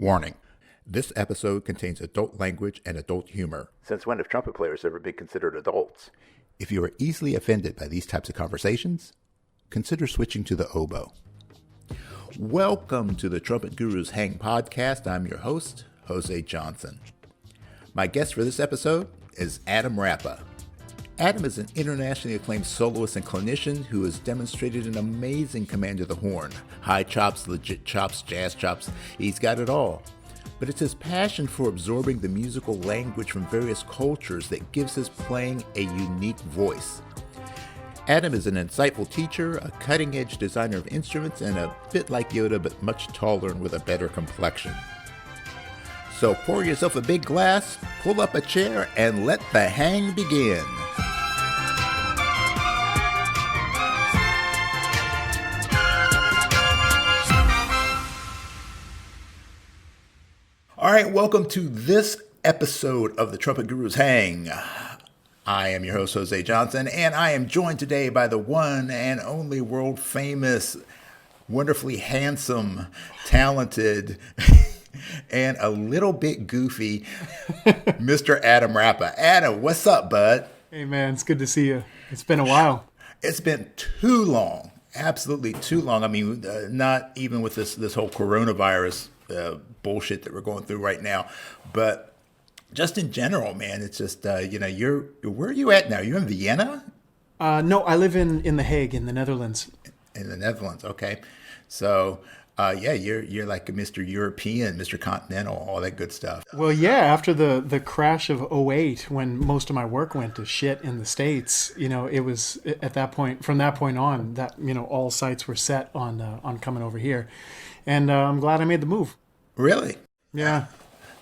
Warning. This episode contains adult language and adult humor. Since when have trumpet players ever been considered adults? If you are easily offended by these types of conversations, consider switching to the oboe. Welcome to the Trumpet Guru's Hang podcast. I'm your host, Jose Johnson. My guest for this episode is Adam Rapa. Adam is an internationally acclaimed soloist and clinician who has demonstrated an amazing command of the horn. High chops, legit chops, jazz chops, he's got it all. But it's his passion for absorbing the musical language from various cultures that gives his playing a unique voice. Adam is an insightful teacher, a cutting-edge designer of instruments, and a bit like Yoda, but much taller and with a better complexion. So pour yourself a big glass, pull up a chair, and let the hang begin. All right, welcome to this episode of the Trumpet Guru's Hang. I am your host, Jose Johnson, and I am joined today by the one and only world famous, wonderfully handsome, talented, and a little bit goofy, Mr. Adam Rapa. Adam, what's up, bud? Hey, man, it's good to see you. It's been a while. It's been too long, absolutely too long. I mean, not even with this whole coronavirus bullshit that we're going through right now, but just in general, man, it's just you're where are you at now? You're in Vienna? No, I live in The Hague, in the Netherlands. In the Netherlands, okay. So you're like a Mr. European, Mr. Continental, all that good stuff. Well, yeah, after the crash of '08, when most of my work went to shit in the States, it was at that point, from that point on, that all sights were set on coming over here, and I'm glad I made the move. Really? Yeah.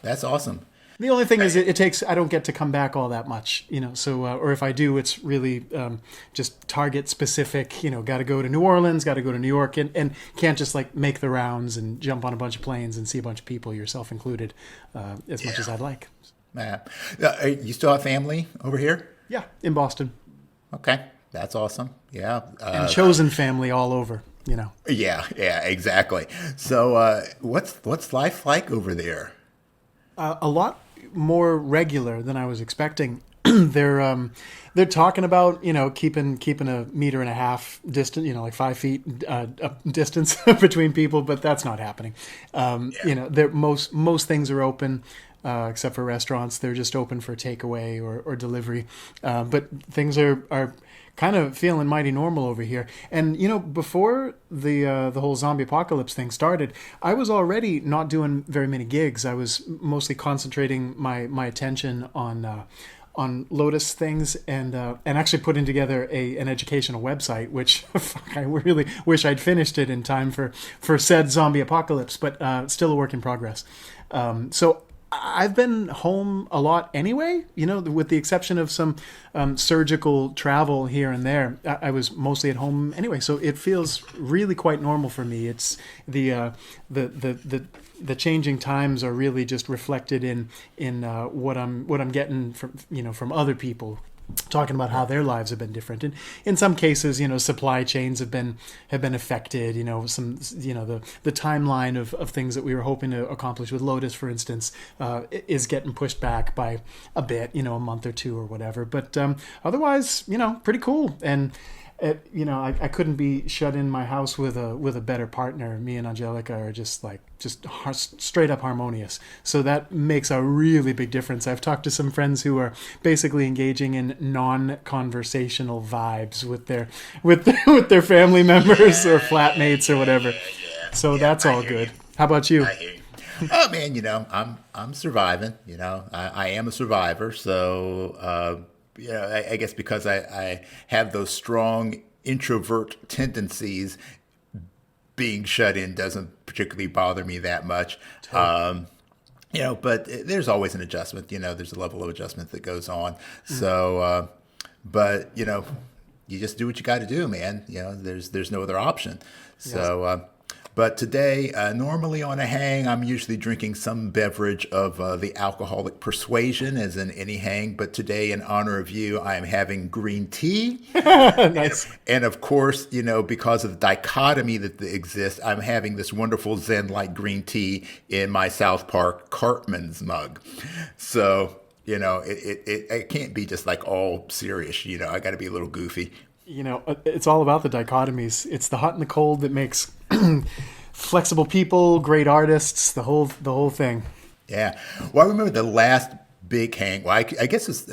That's awesome. The only thing is it takes, I don't get to come back all that much, so, or if I do, it's really just target specific, got to go to New Orleans, got to go to New York, and can't just like make the rounds and jump on a bunch of planes and see a bunch of people, yourself included, as much as I'd like. You still have family over here? Yeah, in Boston. Okay, that's awesome. Yeah. And chosen family all over. Yeah, exactly. So what's life like over there? A lot more regular than I was expecting. They're talking about keeping 1.5 meters distance, like 5 feet distance between people, but that's not happening. Most things are open. Except for restaurants, they're just open for takeaway or delivery. But things are kind of feeling mighty normal over here. And before the whole zombie apocalypse thing started, I was already not doing very many gigs. I was mostly concentrating my attention on Lotus things and actually putting together an educational website, which I really wish I'd finished it in time for said zombie apocalypse, but still a work in progress. So I've been home a lot anyway, with the exception of some surgical travel here and there. I was mostly at home anyway, so it feels really quite normal for me. It's the changing times are really just reflected in what I'm getting from other people, talking about how their lives have been different, and in some cases, supply chains have been affected. The timeline of things that we were hoping to accomplish with Lotus, for instance, is getting pushed back by a bit, a month or two or whatever. But otherwise, pretty cool. And I couldn't be shut in my house with a better partner. Me and Angelica are just straight up harmonious. So that makes a really big difference. I've talked to some friends who are basically engaging in non-conversational vibes with their family members or flatmates or whatever. So that's all good. How about you? I hear you. Oh man, I'm surviving. I am a survivor. So I guess because I have those strong introvert tendencies, being shut in doesn't particularly bother me that much. Totally. But there's always an adjustment. There's a level of adjustment that goes on. So, but you just do what you got to do, man. There's no other option. So, But today, normally on a hang, I'm usually drinking some beverage of the alcoholic persuasion, as in any hang. But today, in honor of you, I am having green tea. Nice. And of course, because of the dichotomy that exists, I'm having this wonderful Zen-like green tea in my South Park Cartman's mug. So, it can't be just like all serious. I got to be a little goofy. It's all about the dichotomies. It's the hot and the cold that makes flexible people, great artists, the whole thing. Yeah. Well, I remember the last big hang. Well, I guess it's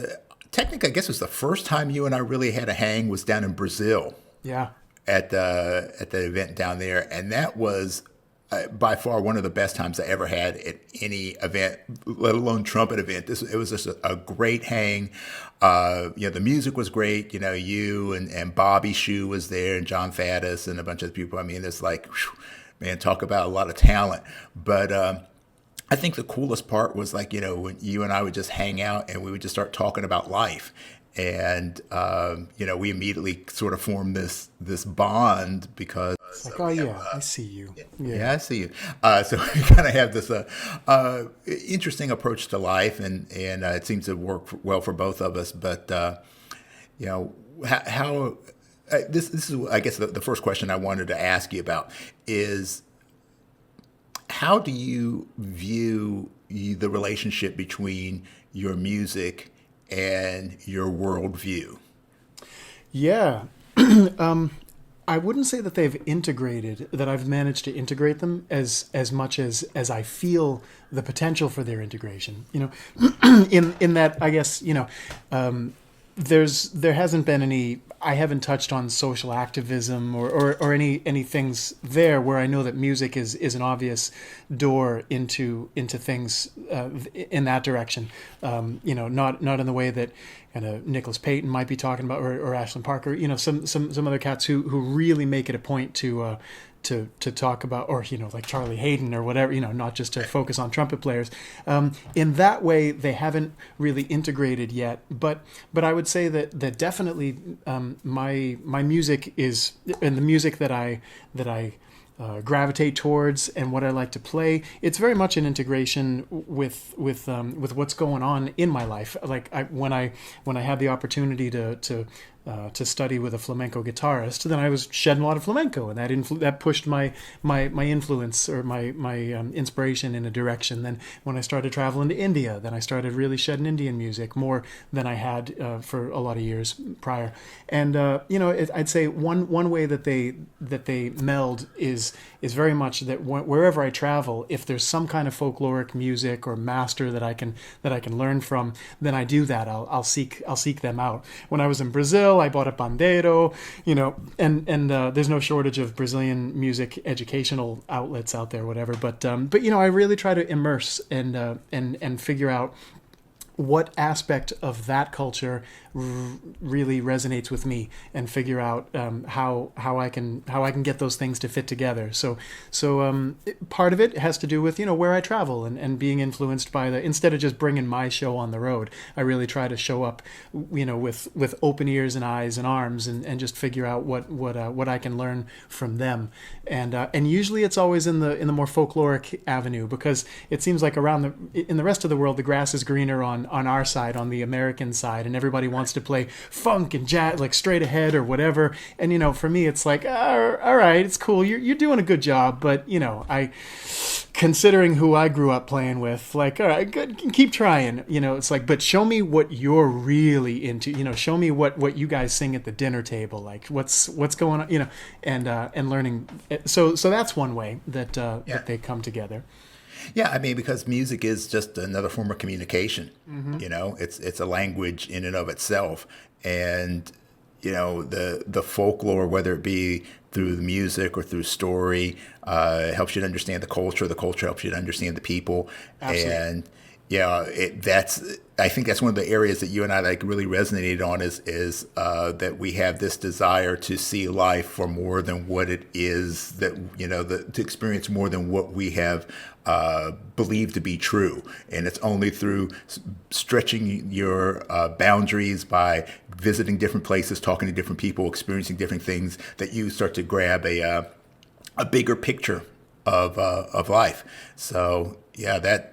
technically, I guess it was the first time you and I really had a hang was down in Brazil. Yeah. At the event down there, and that was by far one of the best times I ever had at any event, let alone trumpet event. It was just a great hang. The music was great. You and Bobby Shue was there, and John Faddis and a bunch of people. I mean, it's like, whew, man, talk about a lot of talent. But I think the coolest part was like, when you and I would just hang out and we would just start talking about life. And, we immediately sort of formed this bond because... It's like, oh, yeah, I see you. Yeah, I see you. So we kind of have this interesting approach to life, and it seems to work well for both of us. But, how this is, I guess, the first question I wanted to ask you about is, how do you view the relationship between your music and your worldview? Yeah. I wouldn't say that they've integrated, that I've managed to integrate them as much as I feel the potential for their integration. In that, I guess, there hasn't been any, I haven't touched on social activism or any things there where I know that music is an obvious door into things in that direction. Not in the way that kind of Nicholas Payton might be talking about, or Ashland Parker, some other cats who really make it a point to talk about, or like Charlie Hayden or whatever, not just to focus on trumpet players. In that way, they haven't really integrated yet. But I would say that definitely my music is, and the music that I gravitate towards and what I like to play, it's very much an integration with what's going on in my life. Like when I had the opportunity to study with a flamenco guitarist, then I was shedding a lot of flamenco, and that pushed my influence or my inspiration in a direction. Then when I started traveling to India, then I started really shedding Indian music more than I had for a lot of years prior. And I'd say one way that they meld is very much that wherever I travel, if there's some kind of folkloric music or master that I can learn from, then I do that. I'll seek them out. When I was in Brazil, I bought a pandeiro, and there's no shortage of Brazilian music educational outlets out there, whatever. But I really try to immerse and figure out what aspect of that culture really resonates with me, and figure out how I can get those things to fit together. So part of it has to do with where I travel and being influenced by instead of just bringing my show on the road, I really try to show up with open ears and eyes and arms, and just figure out what I can learn from them. And usually it's always in the more folkloric avenue, because it seems like in the rest of the world the grass is greener on our side, on the American side, and everybody wants to play funk and jazz, like straight ahead or whatever. And for me it's like, all right, it's cool, you're doing a good job, but I, considering who I grew up playing with, like, all right, good, keep trying. It's like, but show me what you're really into. Show me what you guys sing at the dinner table, like what's going on. And learning. So that's one way that they come together. Yeah, I mean, because music is just another form of communication. Mm-hmm. It's a language in and of itself, and the folklore, whether it be through the music or through story, helps you to understand the culture. The culture helps you to understand the people. Absolutely. And I think that's one of the areas that you and I really resonated on is that we have this desire to see life for more than what it is, that to experience more than what we have believed to be true. And it's only through stretching your boundaries by visiting different places, talking to different people, experiencing different things, that you start to grab a bigger picture of life. So one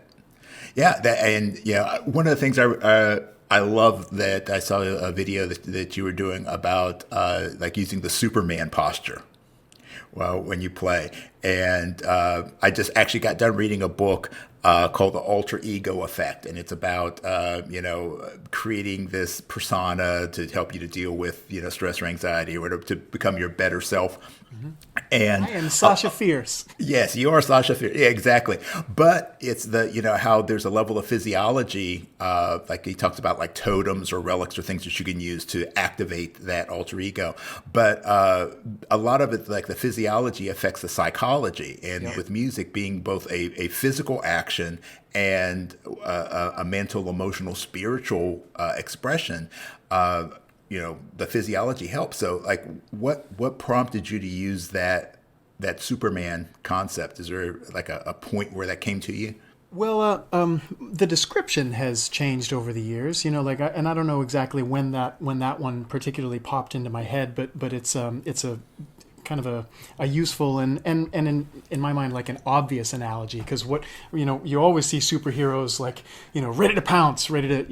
of the things I love that I saw a video that you were doing about like using the Superman posture when you play. And I just actually got done reading a book called The Alter Ego Effect. And it's about, creating this persona to help you to deal with, stress or anxiety, or to become your better self. Mm-hmm. And I am Sasha Fierce. Yes, you are Sasha Fierce. Yeah, exactly. But it's how there's a level of physiology, like he talks about like totems or relics or things that you can use to activate that alter ego. But a lot of it, like the physiology affects the psychology. And with music being both a physical action and a mental, emotional, spiritual expression, the physiology helps. So like what prompted you to use that Superman concept? Is there like a point where that came to you? Well, the description has changed over the years, and I don't know exactly when that one particularly popped into my head, but it's a kind of a useful and in my mind like an obvious analogy, because you always see superheroes like ready to pounce, ready to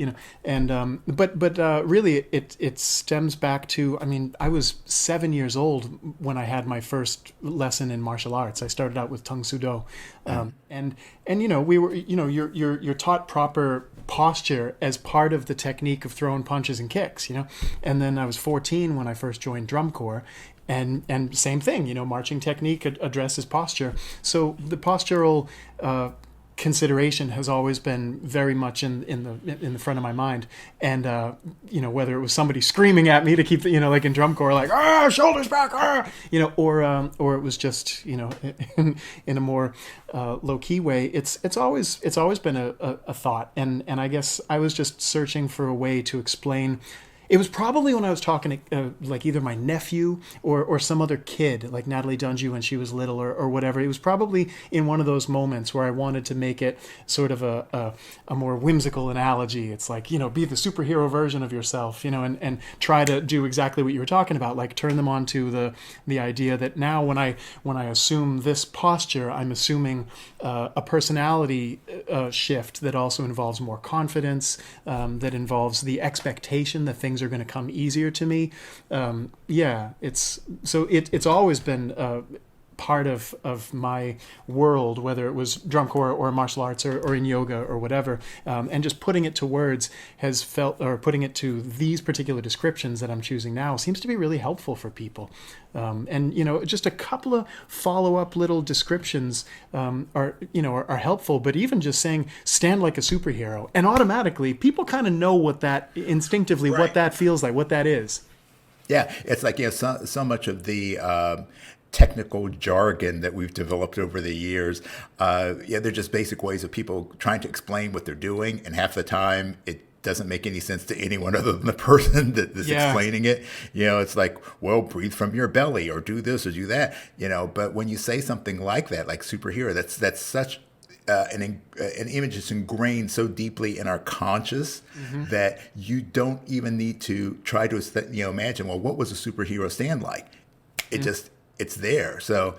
but really it stems back to, I was 7 years old when I had my first lesson in martial arts. I started out with Tung Soo Do, and we were you're taught proper posture as part of the technique of throwing punches and kicks, and then I was 14 when I first joined drum corps. And same thing, marching technique addresses posture. So the postural consideration has always been very much in the front of my mind. And whether it was somebody screaming at me to keep like in drum corps, like shoulders back, or it was just in a more low key way. It's always been a thought, and I guess I was just searching for a way to explain. It was probably when I was talking to like either my nephew or some other kid, like Natalie Dungy when she was little or whatever. It was probably in one of those moments where I wanted to make it sort of a more whimsical analogy. It's like, be the superhero version of yourself, and try to do exactly what you were talking about, like turn them on to the idea that now when I assume this posture, I'm assuming a personality shift that also involves more confidence, that involves the expectation that things are going to come easier to me. It's always been part of my world, whether it was drum corps or martial arts or in yoga or whatever, and just putting it to words putting it to these particular descriptions that I'm choosing now seems to be really helpful for people. And just a couple of follow-up little descriptions are helpful, but even just saying stand like a superhero, and automatically people kind of know what that instinctively, right, what that feels like, what that is. Yeah, it's like so much of the technical jargon that we've developed over the years. They're just basic ways of people trying to explain what they're doing, and half the time it doesn't make any sense to anyone other than the person that's explaining it. It's like, well, breathe from your belly, or do this or do that. But when you say something like that, like superhero, that's such an image that's ingrained so deeply in our conscious, mm-hmm, that you don't even need to try to imagine, well, what was a superhero stand like? It mm-hmm. just it's there. So,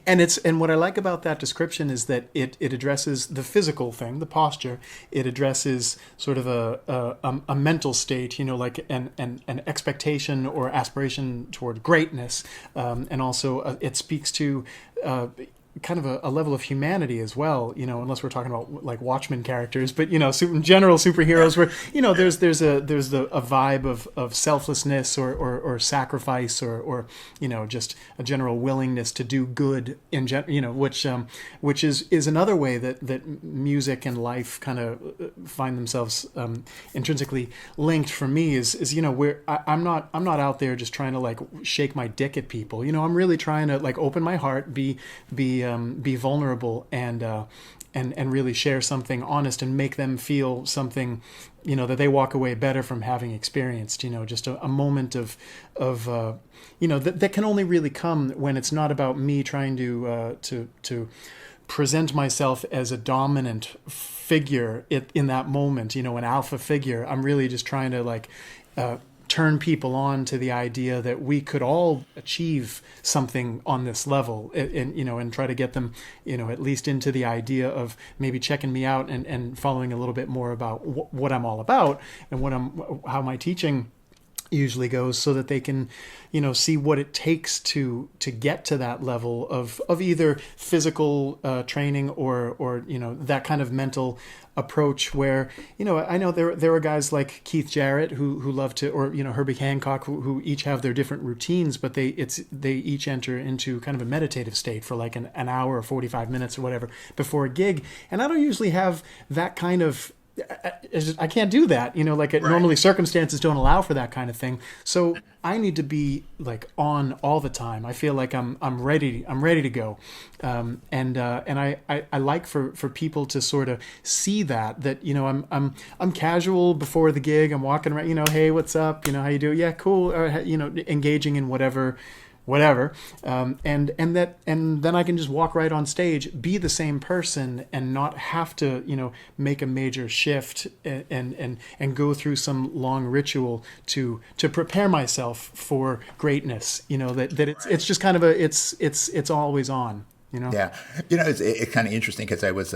and what I like about that description is that it addresses the physical thing, the posture. It addresses sort of a mental state, like an expectation or aspiration toward greatness, and also it speaks to kind of a level of humanity as well, unless we're talking about like Watchmen characters, but general superheroes where there's a vibe of selflessness or sacrifice or just a general willingness to do good which is another way that music and life kind of find themselves intrinsically linked for me is where I'm not out there just trying to like shake my dick at people. I'm really trying to like open my heart, be vulnerable and really share something honest and make them feel something, that they walk away better from having experienced, just a moment of that can only really come when it's not about me trying to present myself as a dominant figure in that moment, an alpha figure. I'm really just trying to like turn people on to the idea that we could all achieve something on this level, and try to get them, at least into the idea of maybe checking me out and following a little bit more about what I'm all about and how my teaching usually goes, so that they can, see what it takes to get to that level of either physical training or that kind of mental approach where, I know there are guys like Keith Jarrett who love to, or, Herbie Hancock who each have their different routines, but they each enter into kind of a meditative state for like an hour or 45 minutes or whatever before a gig. And I don't usually have that kind of, I can't do that, normally circumstances don't allow for that kind of thing. So I need to be like on all the time. I feel like I'm ready to go. And I like for people to sort of see that, I'm casual before the gig. I'm walking around, hey, what's up? How you doing? Yeah, cool. Or, engaging in whatever. And then I can just walk right on stage, be the same person, and not have to, make a major shift and go through some long ritual to prepare myself for greatness. It's just kind of it's always on. Yeah, it's kind of interesting because I was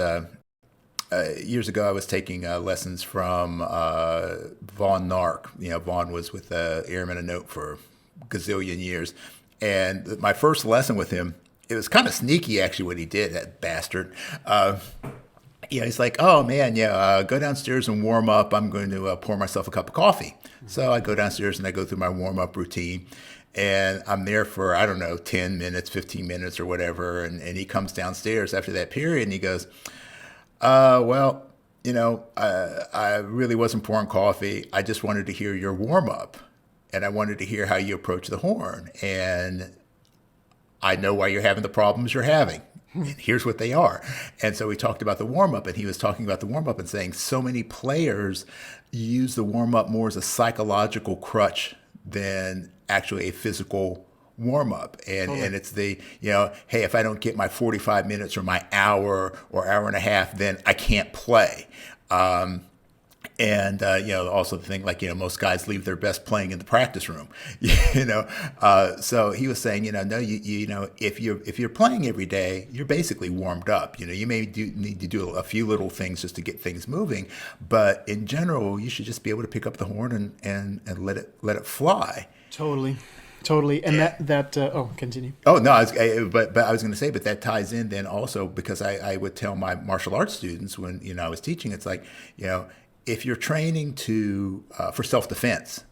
years ago I was taking lessons from Von Nark. Von was with Airman a Note for a gazillion years. And my first lesson with him, it was kind of sneaky, actually, what he did, that bastard. He's like, oh, man, go downstairs and warm up. I'm going to pour myself a cup of coffee. So I go downstairs and I go through my warm-up routine. And I'm there for, 10 minutes, 15 minutes or whatever. And he comes downstairs after that period and he goes, I really wasn't pouring coffee. I just wanted to hear your warm-up. And I wanted to hear how you approach the horn. And I know why you're having the problems you're having. And here's what they are. And so we talked about the warm-up, and he was talking about the warm-up and saying so many players use the warm-up more as a psychological crutch than actually a physical warm-up. And it's the, hey, if I don't get my 45 minutes or my hour or hour and a half, then I can't play. And, also the thing like, most guys leave their best playing in the practice room, so he was saying, no, if you're playing every day, you're basically warmed up. You may need to do a few little things just to get things moving. But in general, you should just be able to pick up the horn and let it fly. Totally. And continue. Oh, no, but I was going to say, but that ties in then also because I would tell my martial arts students when, I was teaching, it's like, if you're training for self-defense,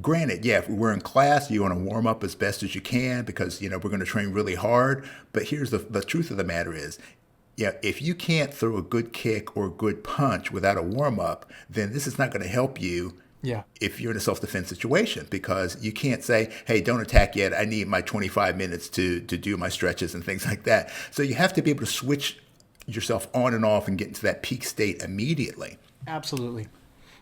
granted, if we're in class, you want to warm up as best as you can because, we're going to train really hard. But here's the truth of the matter is, if you can't throw a good kick or a good punch without a warm-up, then this is not going to help you. Yeah. If you're in a self-defense situation, because you can't say, hey, don't attack yet. I need my 25 minutes to do my stretches and things like that. So you have to be able to switch yourself on and off and get into that peak state immediately. Absolutely.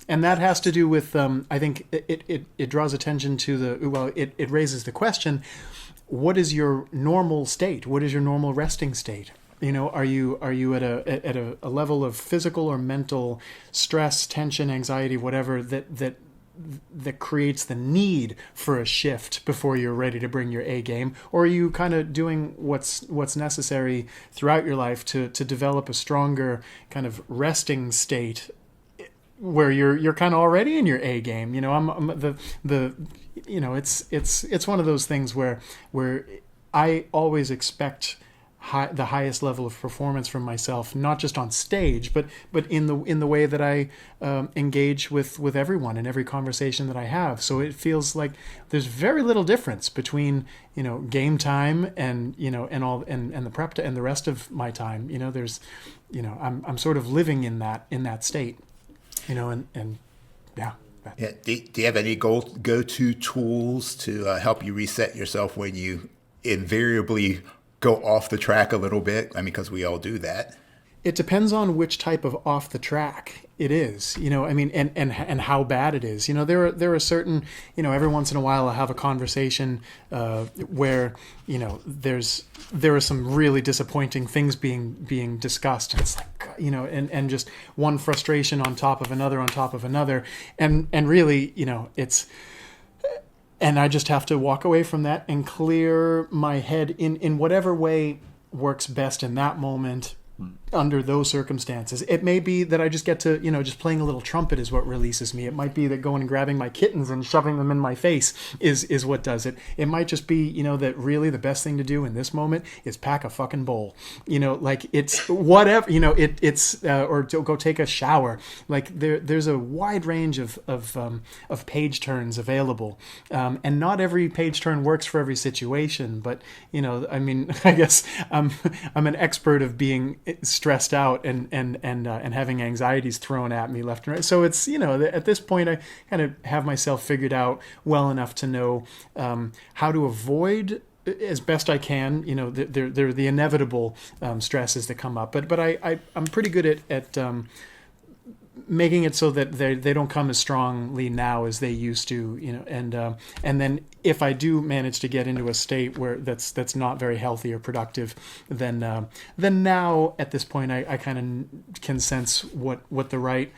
And that has to do with, I think it draws attention to it raises the question, what is your normal state? What is your normal resting state? Are you at a level of physical or mental stress, tension, anxiety, whatever that creates the need for a shift before you're ready to bring your A game? Or are you kind of doing what's necessary throughout your life to develop a stronger kind of resting state where you're kind of already in your A game? It's one of those things where I always expect the highest level of performance from myself, not just on stage, but in the way that I engage with everyone in every conversation that I have. So it feels like there's very little difference between game time and the prep and the rest of my time. There's I'm sort of living in that state. And yeah. Yeah. Do you have any go-to tools to help you reset yourself when you invariably go off the track a little bit? Because we all do that. It depends on which type of off the track it is, and how bad it is. There are certain, every once in a while I'll have a conversation where, there are some really disappointing things being discussed. And it's like, and just one frustration on top of another. And really, and I just have to walk away from that and clear my head in whatever way works best in that moment under those circumstances. It may be that I just get to, just playing a little trumpet is what releases me. It might be that going and grabbing my kittens and shoving them in my face is what does it. It might just be, that really the best thing to do in this moment is pack a fucking bowl. Like it's whatever, it's or to go take a shower. Like there's a wide range of page turns available. And not every page turn works for every situation, but I guess I'm an expert of being stressed out and having anxieties thrown at me left and right. So it's, at this point I kind of have myself figured out well enough to know how to avoid as best I can, they're the inevitable stresses that come up. But I'm pretty good at making it so that they don't come as strongly now as they used to, and then if I do manage to get into a state where that's not very healthy or productive, then now at this point I kind of can sense what the right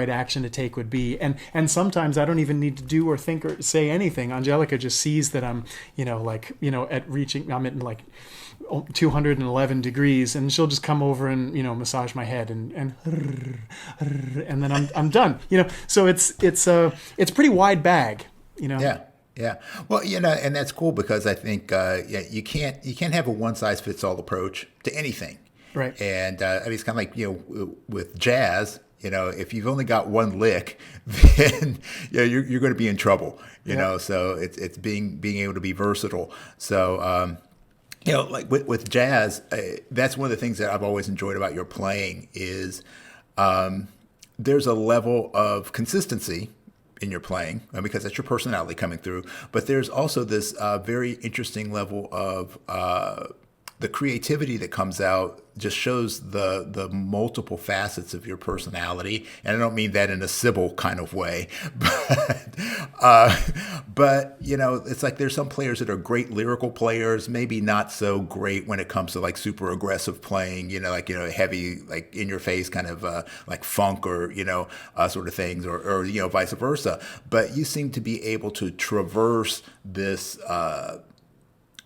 action to take would be, and sometimes I don't even need to do or think or say anything. Angelica just sees that I'm at reaching, I'm at 211 degrees, and she'll just come over and massage my head and then I'm done. So it's pretty wide bag. Yeah. Well, and that's cool because I think you can't have a one size fits all approach to anything. Right. And it's kind of like with jazz. If you've only got one lick, then you're going to be in trouble. So it's being able to be versatile. So. Like with jazz, that's one of the things that I've always enjoyed about your playing is there's a level of consistency in your playing because that's your personality coming through. But there's also this very interesting level of the creativity that comes out just shows the multiple facets of your personality. And I don't mean that in a Sybil kind of way, but it's like there's some players that are great lyrical players, maybe not so great when it comes to like super aggressive playing, heavy, like in your face kind of like funk or, sort of things or vice versa. But you seem to be able to traverse this,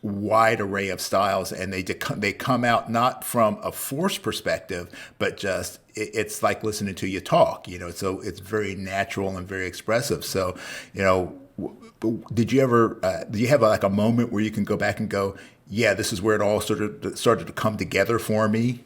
wide array of styles, and they come out not from a forced perspective, but just it's like listening to you talk, so it's very natural and very expressive. So, did you ever do you have like a moment where you can go back and go, yeah, this is where it all started to come together for me?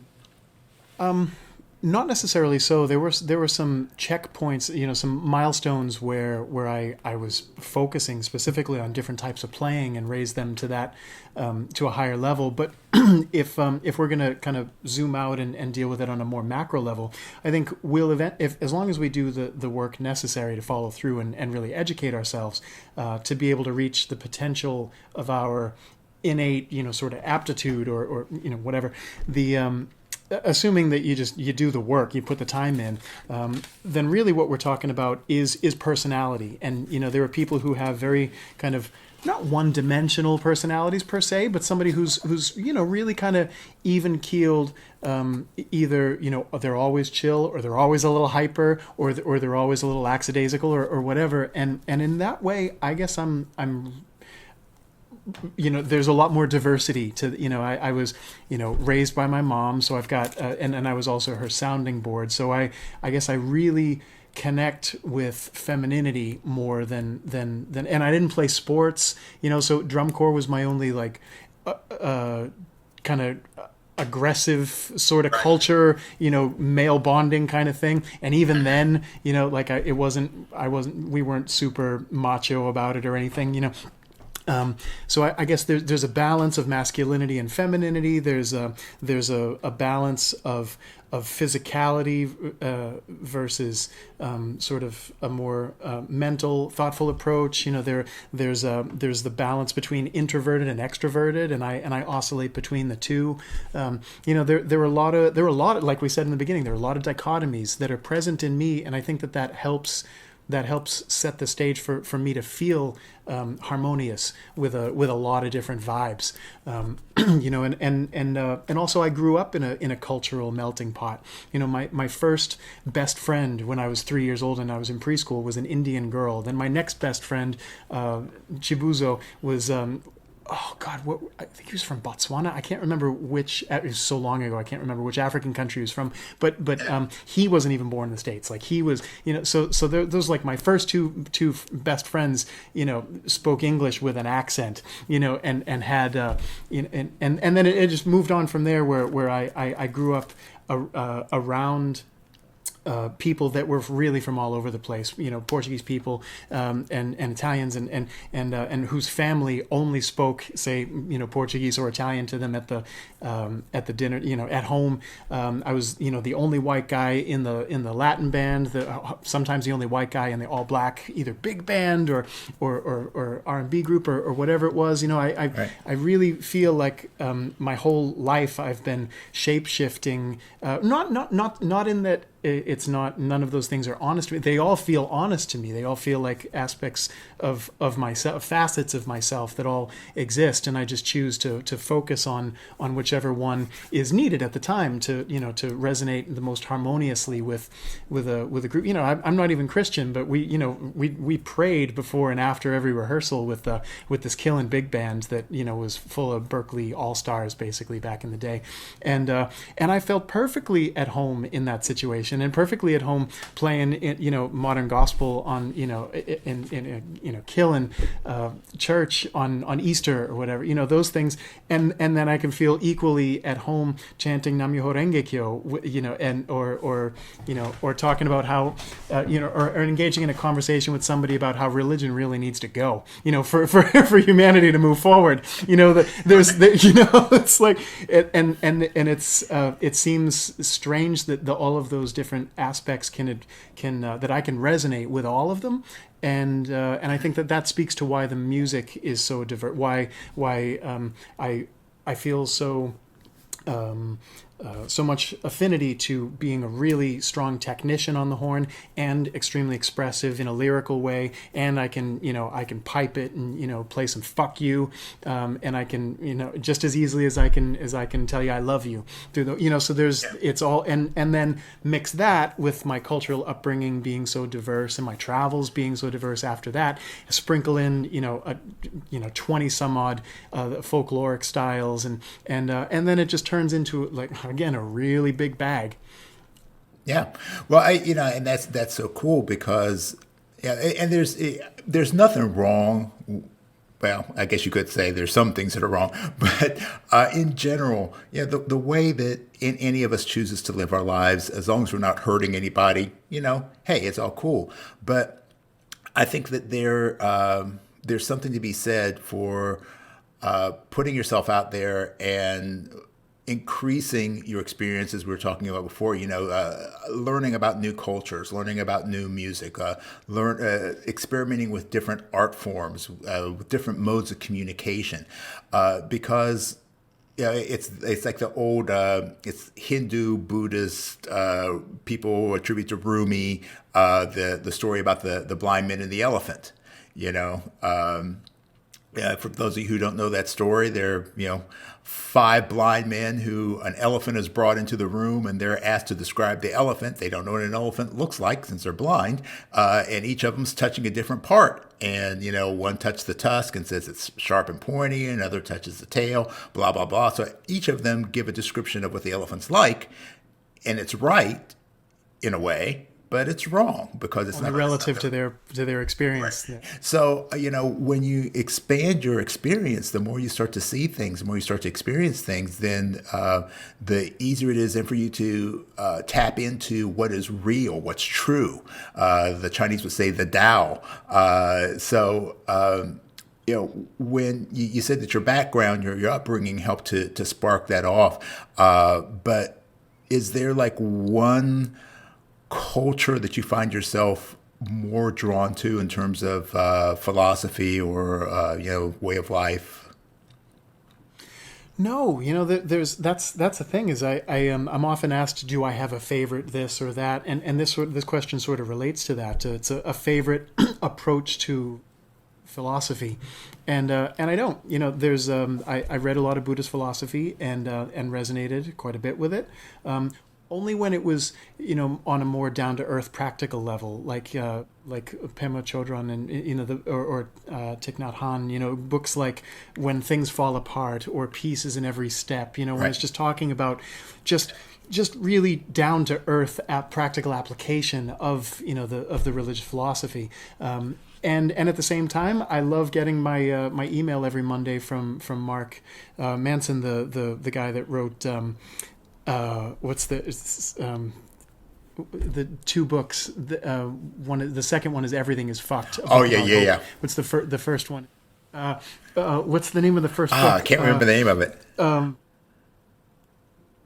Not necessarily so. There were some checkpoints, some milestones where I was focusing specifically on different types of playing and raised them to that to a higher level. But if we're going to kind of zoom out and deal with it on a more macro level, I think as long as we do the work necessary to follow through and really educate ourselves to be able to reach the potential of our innate, sort of aptitude or whatever, assuming that you do the work, you put the time in, then really what we're talking about is personality. And, there are people who have very kind of not one-dimensional personalities per se, but somebody who's really kind of even-keeled, either, they're always chill or they're always a little hyper or they're always a little lackadaisical or whatever. And in that way, I guess I'm there's a lot more diversity to, I was, raised by my mom, so I've got, and I was also her sounding board. So I guess I really connect with femininity more than, and I didn't play sports, so drum corps was my only kind of aggressive sort of culture, male bonding kind of thing. And even then, we weren't super macho about it or anything, So I guess there's a balance of masculinity and femininity. There's a balance of physicality versus sort of a more mental, thoughtful approach. There's the balance between introverted and extroverted, and I oscillate between the two. There were a lot of, like we said in the beginning, there are a lot of dichotomies that are present in me, and I think that helps that helps set the stage for me to feel harmonious with a lot of different vibes. And also I grew up in a cultural melting pot. My first best friend when I was 3 years old and I was in preschool was an Indian girl. Then my next best friend, Chibuzo, was oh God, I think he was from Botswana. I can't remember which. It was so long ago. I can't remember which African country he was from. But he wasn't even born in the States. Like he was, So those like my first two best friends. Spoke English with an accent. And had and then it just moved on from there. Where I grew up around people that were really from all over the place, Portuguese people and Italians and whose family only spoke, say, Portuguese or Italian to them at the dinner, at home. I was, the only white guy in the Latin band, sometimes the only white guy in the all black, either big band or R&B group or whatever it was. I really feel like my whole life I've been shape-shifting, not in that it's not, none of those things are honest to me. They all feel honest to me. They all feel like aspects of myself, facets of myself that all exist, and I just choose to focus on whichever one is needed at the time to resonate the most harmoniously with a group. I'm not even Christian, but we prayed before and after every rehearsal with this killing big band that was full of Berkeley all-stars basically back in the day, and I felt perfectly at home in that situation. And perfectly at home playing, modern gospel on, in killing church on Easter or whatever, those things, and then I can feel equally at home chanting Nam Myoho Renge Kyo, and or talking about how, or engaging in a conversation with somebody about how religion really needs to go, for humanity to move forward. It's like, it seems strange that all of those different aspects can that I can resonate with all of them, and I think that speaks to why the music is so diverse. Why I feel so much affinity to being a really strong technician on the horn and extremely expressive in a lyrical way, and I can pipe it and play some fuck you, and I can just as easily as I can tell you I love you through the so there's it's all, and then mix that with my cultural upbringing being so diverse and my travels being so diverse. After that, sprinkle in 20 some odd folkloric styles, and then it just turns into, like, again, a really big bag. Yeah. Well, and that's so cool because, and there's nothing wrong. Well, I guess you could say there's some things that are wrong, but in general, the way that any of us chooses to live our lives, as long as we're not hurting anybody, hey, it's all cool. But I think that there's something to be said for putting yourself out there and increasing your experiences we were talking about before, learning about new cultures, learning about new music, experimenting with different art forms, with different modes of communication, because it's like the old, it's Hindu, Buddhist, people attribute to Rumi, the story about the blind man and the elephant, for those of you who don't know that story, they're, 5 blind men who an elephant is brought into the room and they're asked to describe the elephant. They don't know what an elephant looks like since they're blind. And each of them's touching a different part. And, one touches the tusk and says it's sharp and pointy. Another touches the tail, blah, blah, blah. So each of them give a description of what the elephant's like. And it's right in a way, but it's wrong because it's not relative to their experience. Right. Yeah. So, when you expand your experience, the more you start to see things, the more you start to experience things, then the easier it is then for you to tap into what is real, what's true. The Chinese would say the Tao. When you said that your background, your upbringing helped to spark that off, but is there like one culture that you find yourself more drawn to in terms of philosophy or way of life? No, that's the thing is I'm often asked, do I have a favorite this or that, and this question sort of relates to that. It's a favorite approach to philosophy, and I don't. There's I read a lot of Buddhist philosophy and resonated quite a bit with it. Only when it was, on a more down to earth practical level, like Pema Chodron and Thich Nhat Hanh, books like When Things Fall Apart or Pieces in Every Step. When Right. it's just talking about just really down to earth practical application of the religious philosophy. And at the same time, I love getting my email every Monday from Mark Manson, the guy that wrote what's the two books. The second one is Everything Is Fucked. Oh yeah. What's the first one? What's the name of the first book? I can't remember the name of it.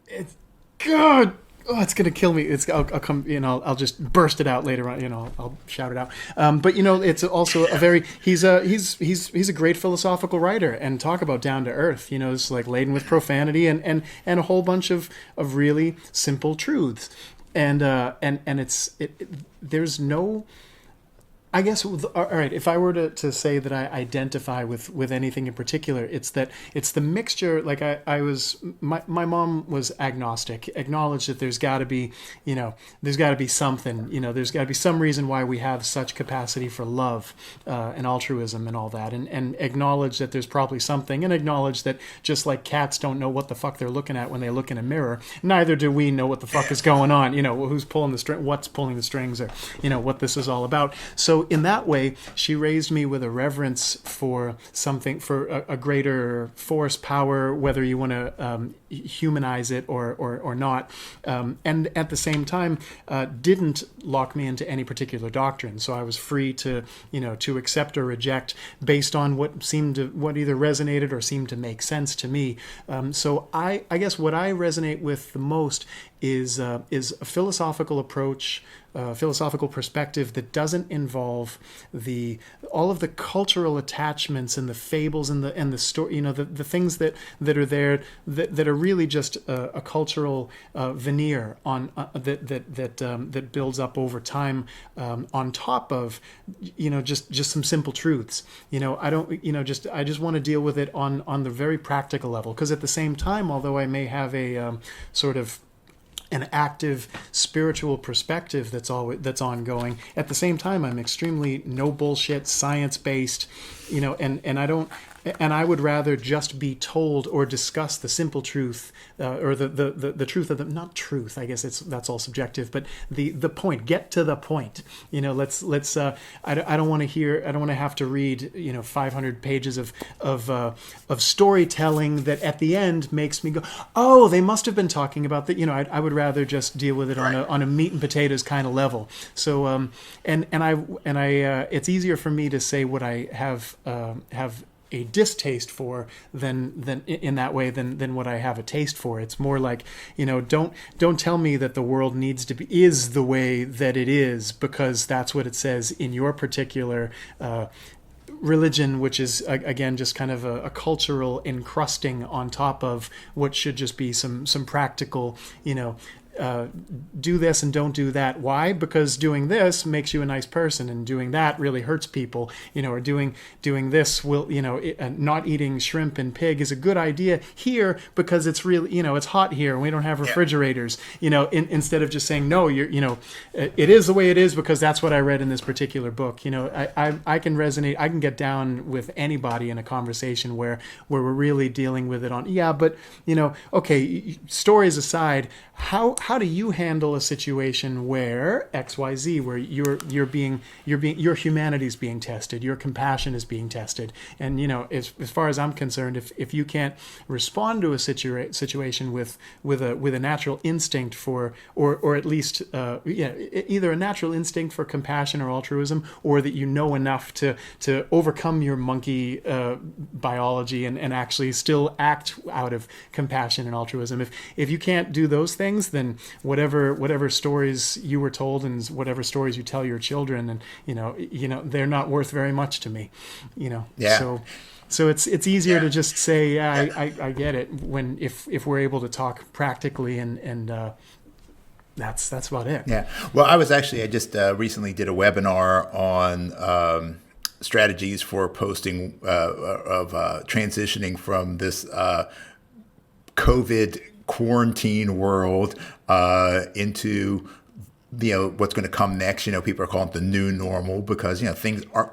It's God. Oh, it's gonna kill me. I'll come. I'll just burst it out later on. I'll shout it out. But it's also a very. He's a great philosophical writer and talk about down to earth. It's like laden with profanity and a whole bunch of really simple truths. And there's no. I guess, all right, if I were to say that I identify with anything in particular, it's the mixture, like my mom was agnostic, acknowledged that there's got to be something, there's got to be some reason why we have such capacity for love and altruism and all that, and acknowledge that there's probably something, and acknowledge that just like cats don't know what the fuck they're looking at when they look in a mirror, neither do we know what the fuck is going on, who's pulling the string, what's pulling the strings, or, what this is all about. So in that way, she raised me with a reverence for something, for a greater force, power, whether you want to humanize it or not, and at the same time didn't lock me into any particular doctrine. So I was free to accept or reject based on what either resonated or seemed to make sense to me. So I guess what I resonate with the most is a philosophical approach, philosophical perspective that doesn't involve all of the cultural attachments and the fables and the story, the things that are there that are really just a cultural veneer on that builds up over time on top of just some simple truths. I just want to deal with it on the very practical level, because at the same time, although I may have a sort of an active spiritual perspective that's ongoing, at the same time I'm extremely no bullshit, science-based, and I would rather just be told or discuss the simple truth, or the truth of the, not truth, I guess that's all subjective, but the point, get to the point. Let's I don't want to have to read 500 pages of storytelling that at the end makes me go, oh, they must have been talking about that. I would rather just deal with it on a meat and potatoes kind of level. So and I it's easier for me to say what I have a distaste for than in that way than what I have a taste for. It's more like, don't tell me that the world is the way that it is because that's what it says in your particular religion, which is again just kind of a cultural encrusting on top of what should just be some practical, do this and don't do that. Why? Because doing this makes you a nice person, and doing that really hurts people. Or doing this will, not eating shrimp and pig is a good idea here because it's really, it's hot here and we don't have refrigerators. Instead of just saying no, it is the way it is because that's what I read in this particular book. I can resonate. I can get down with anybody in a conversation where we're really dealing with it on. Yeah, but okay. Stories aside, how do you handle a situation where XYZ, where your humanity is being tested, your compassion is being tested, and as far as I'm concerned, if you can't respond to a situation with a natural instinct for, or at least either a natural instinct for compassion or altruism, or that enough to overcome your monkey biology and actually still act out of compassion and altruism. If you can't do those things, then whatever stories you were told and whatever stories you tell your children, and they're not worth very much to me. Yeah. So it's easier to just say, yeah, I get it, when if we're able to talk practically, and that's about it. Yeah. Well, I just recently did a webinar on strategies for posting of transitioning from this COVID quarantine world into what's going to come next. People are calling it the new normal, because things are,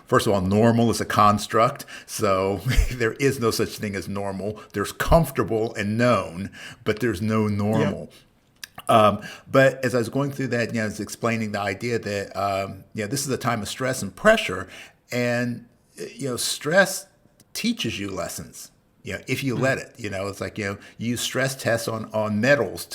first of all, normal is a construct, so there is no such thing as normal. There's comfortable and known, but there's no normal. Yep. But as I was going through that, I was explaining the idea that this is a time of stress and pressure, and stress teaches you lessons. If you let it, it's like, you use stress tests on metals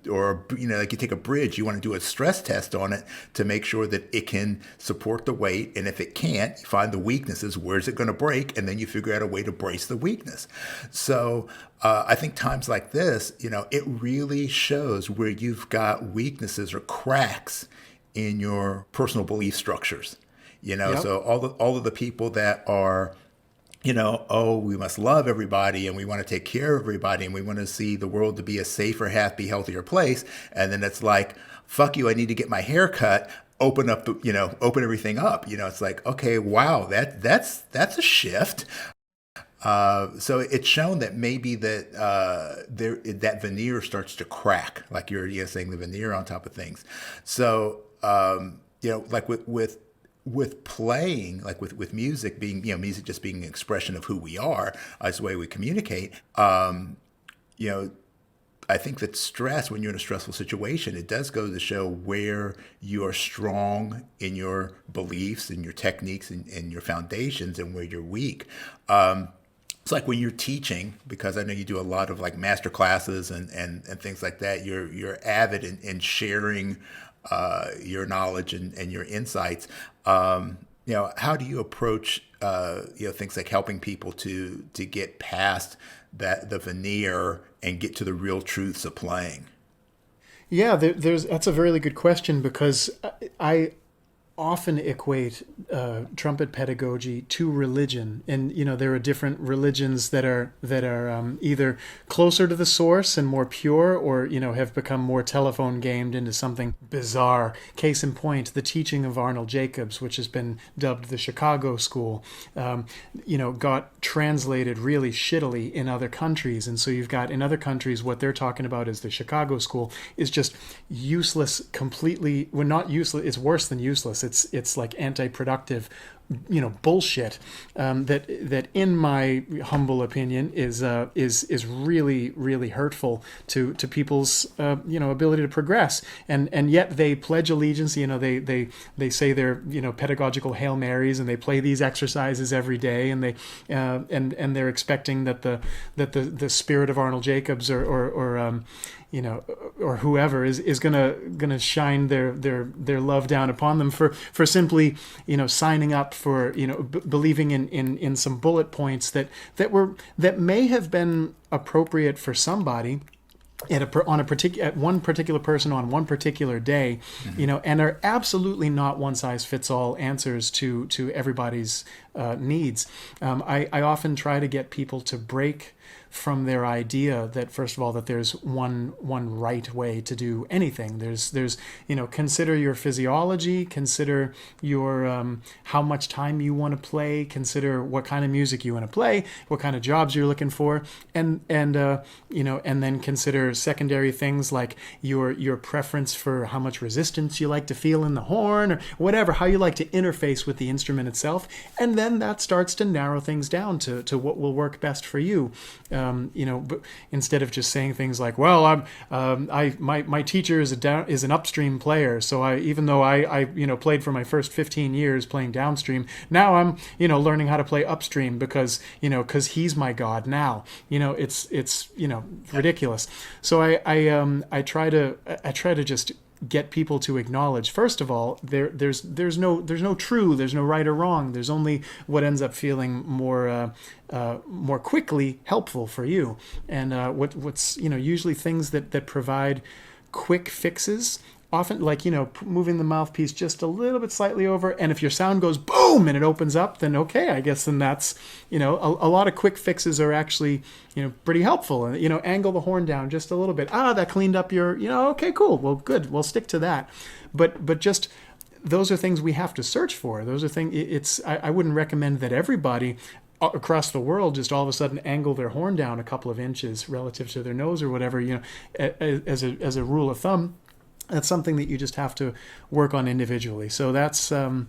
or like you take a bridge, you want to do a stress test on it to make sure that it can support the weight. And if it can't, you find the weaknesses, where's it going to break? And then you figure out a way to brace the weakness. So I think times like this, it really shows where you've got weaknesses or cracks in your personal belief structures, Yep. So all of the people that are, we must love everybody, and we want to take care of everybody, and we want to see the world to be a safer, happy, healthier place. And then it's like, fuck you, I need to get my hair cut. Open everything up. It's like, okay, wow, that's a shift. So it's shown that maybe that that veneer starts to crack, like you're saying, the veneer on top of things. So like with playing, like with music being, music just being an expression of who we are, as the way we communicate, I think that stress, when you're in a stressful situation, it does go to show where you are strong in your beliefs and your techniques and your foundations, and where you're weak. It's like when you're teaching, because I know you do a lot of like master classes and things like that, you're avid in sharing your knowledge and your insights. How do you approach things like helping people to get past the veneer and get to the real truths of playing? Yeah, that's a really good question, because I often equate trumpet pedagogy to religion, and there are different religions that are either closer to the source and more pure, or have become more telephone gamed into something bizarre. Case in point, the teaching of Arnold Jacobs, which has been dubbed the Chicago School, got translated really shittily in other countries, and so you've got in other countries what they're talking about as the Chicago School is just useless, completely. Well, not useless. It's worse than useless. It's like anti-productive, bullshit. That in my humble opinion is really, really hurtful to people's ability to progress. And yet they pledge allegiance. They say their pedagogical Hail Marys, and they play these exercises every day, and they and they're expecting that the spirit of Arnold Jacobs or whoever is gonna shine their love down upon them for simply signing up for believing in some bullet points that may have been appropriate for somebody at one particular person on one particular day, mm-hmm. And are absolutely not one size fits all answers to everybody's needs. I often try to get people to break from their idea that, first of all, that there's one right way to do anything. There's consider your physiology, consider your how much time you want to play, consider what kind of music you want to play, what kind of jobs you're looking for, and then consider secondary things like your preference for how much resistance you like to feel in the horn, or whatever, how you like to interface with the instrument itself, and then that starts to narrow things down to what will work best for you. But instead of just saying things like, "Well, my teacher is an upstream player, so even though I played for my first 15 years playing downstream, now I'm learning how to play upstream because he's my god now." It's ridiculous. So I try to just get people to acknowledge, first of all, there's no true, there's no right or wrong. There's only what ends up feeling more quickly helpful for you. And what's usually things that provide quick fixes often like, moving the mouthpiece just a little bit slightly over. And if your sound goes boom and it opens up, then okay, I guess then that's, a lot of quick fixes are actually, pretty helpful. And, angle the horn down just a little bit. That cleaned up your, okay, cool. Well, good. We'll stick to that. But just, those are things we have to search for. Those are things, I wouldn't recommend that everybody across the world just all of a sudden angle their horn down a couple of inches relative to their nose or whatever, as a rule of thumb. That's something that you just have to work on individually. So that's a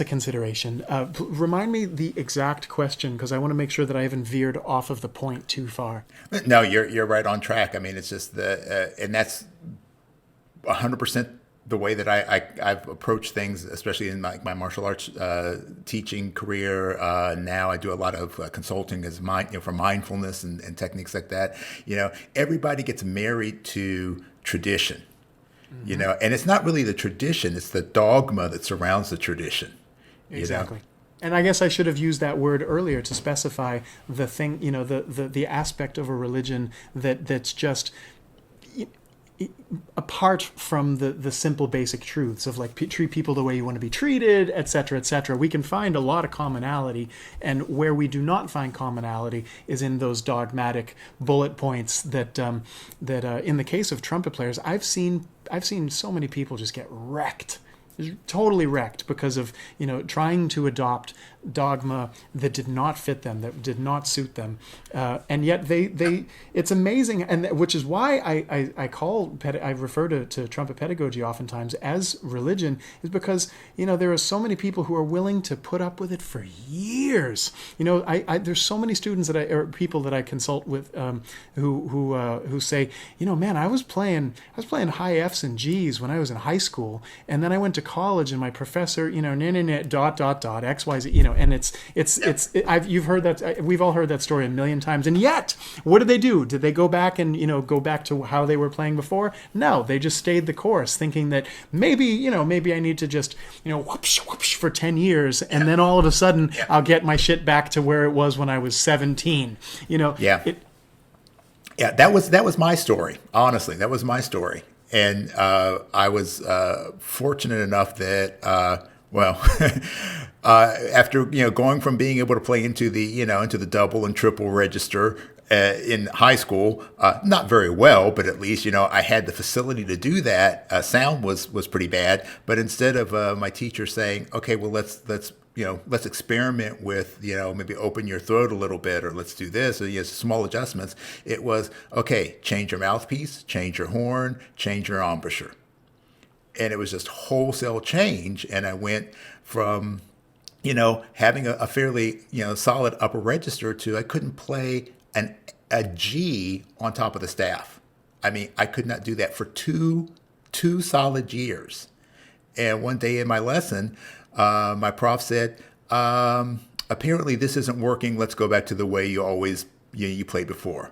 consideration. Remind me the exact question, because I want to make sure that I haven't veered off of the point too far. No, you're right on track. I mean, it's just and that's 100% the way that I've approached things, especially in my martial arts teaching career. Now I do a lot of consulting for mindfulness and techniques like that. Everybody gets married to tradition, and it's not really the tradition, it's the dogma that surrounds the tradition. Exactly. And I guess I should have used that word earlier to specify the thing, the aspect of a religion that's just apart from the simple basic truths of like treat people the way you want to be treated, et cetera, et cetera. We can find a lot of commonality, and where we do not find commonality is in those dogmatic bullet points that in the case of trumpet players, I've seen so many people just get wrecked, totally wrecked because of trying to adopt dogma that did not fit them, that did not suit them, and yet they it's amazing, and which is why I refer to trumpet pedagogy oftentimes as religion, is because there are so many people who are willing to put up with it for years. There's so many students or people that I consult with who say, man, I was playing high F's and G's when I was in high school, and then I went to college and my professor XYZ, and you've heard that, we've all heard that story a million times, and yet what did they do? Did they go back and go back to how they were playing before? No, they just stayed the course, thinking that maybe I need to just whoopsh whoopsh for 10 years, and then all of a sudden I'll get my shit back to where it was when I was 17. That was my story. Honestly, that was my story. And I was fortunate enough that, after going from being able to play into the double and triple register in high school, not very well, but at least I had the facility to do that. Sound was pretty bad, but instead of my teacher saying, "Okay, well let's experiment with maybe open your throat a little bit, or let's do this," or small adjustments, it was, okay, change your mouthpiece, change your horn, change your embouchure. And it was just wholesale change. And I went from, having a fairly, solid upper register to I couldn't play a G on top of the staff. I mean, I could not do that for two solid years. And one day in my lesson, my prof said, apparently this isn't working. Let's go back to the way you always, you played before.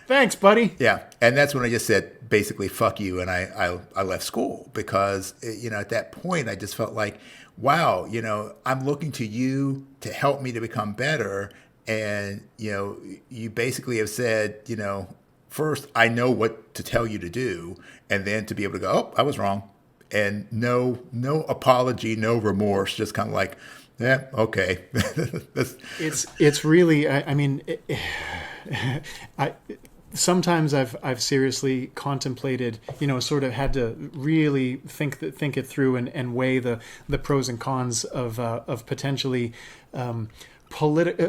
Thanks, buddy. Yeah. And that's when I just said, basically, fuck you. And I left school because, at that point, I just felt like, wow, I'm looking to you to help me to become better. And, you basically have said, first, I know what to tell you to do. And then to be able to go, oh, I was wrong. And no apology, no remorse, just kind of like, yeah, okay. It's really, sometimes I've seriously contemplated, sort of had to really think it through and weigh the pros and cons of potentially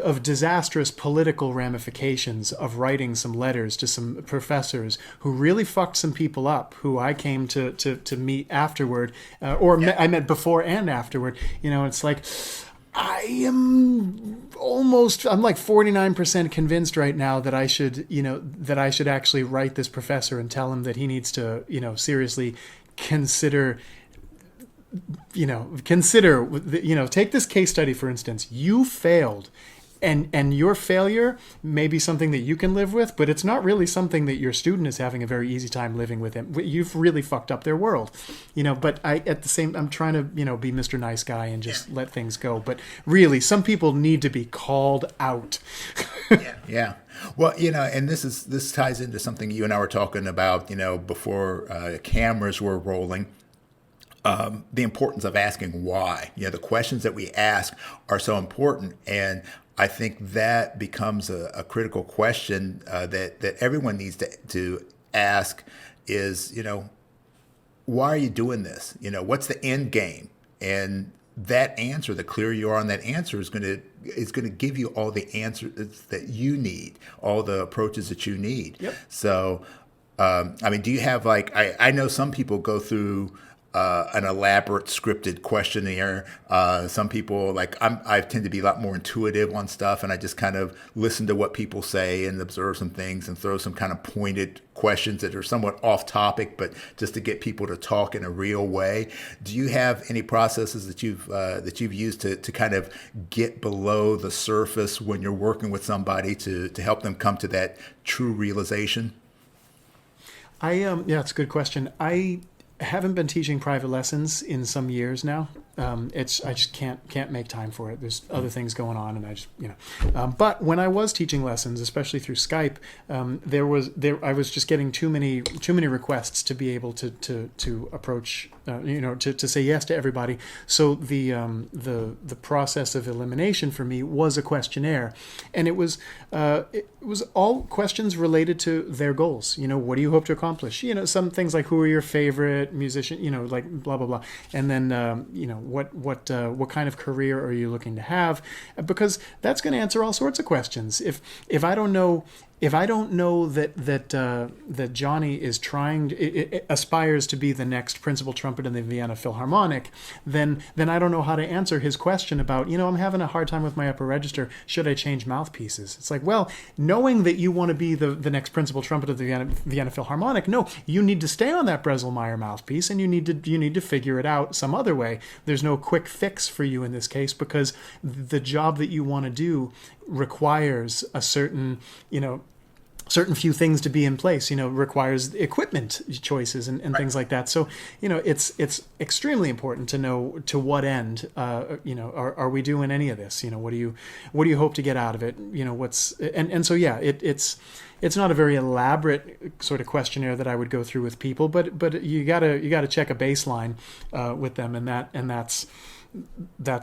of disastrous political ramifications of writing some letters to some professors who really fucked some people up, who I came to meet afterward, I met before and afterward. It's like, I'm like 49% convinced right now that I should actually write this professor and tell him that he needs to, seriously consider, take this case study, for instance. You failed and your failure may be something that you can live with, but it's not really something that your student is having a very easy time living with. You've really fucked up their world, but I'm trying to, be Mr. Nice Guy and just let things go. But really, some people need to be called out. Yeah. Well, and this ties into something you and I were talking about, before cameras were rolling. The importance of asking why. The questions that we ask are so important, and I think that becomes a critical question that everyone needs to ask is, why are you doing this? What's the end game? And that answer, the clearer you are on that answer, is going to give you all the answers that you need, all the approaches that you need. Yep. So, do you have I know some people go through an elaborate scripted questionnaire. Some people I tend to be a lot more intuitive on stuff, and I just kind of listen to what people say and observe some things and throw some kind of pointed questions that are somewhat off topic, but just to get people to talk in a real way. Do you have any processes that you've used to kind of get below the surface when you're working with somebody to help them come to that true realization? It's a good question. I haven't been teaching private lessons in some years now. I just can't make time for it. There's other things going on, and I just but when I was teaching lessons, especially through Skype, I was just getting too many requests to be able to approach to say yes to everybody. So the process of elimination for me was a questionnaire, and it was all questions related to their goals. What do you hope to accomplish? Some things like, who are your favorite musician? Like blah blah blah, and then what kind of career are you looking to have? Because that's going to answer all sorts of questions. If I don't know that Johnny is aspires to be the next principal trumpet in the Vienna Philharmonic, then I don't know how to answer his question about, I'm having a hard time with my upper register. Should I change mouthpieces? It's like, well, knowing that you want to be the next principal trumpet of the Vienna Philharmonic, no, you need to stay on that Breselmeier mouthpiece, and you need to figure it out some other way. There's no quick fix for you in this case, because the job that you want to do requires a certain few things to be in place, requires equipment choices and right. Things like that. So, it's extremely important to know to what end, are we doing any of this? What do you hope to get out of it? It's not a very elaborate sort of questionnaire that I would go through with people, but you gotta check a baseline with them, and that's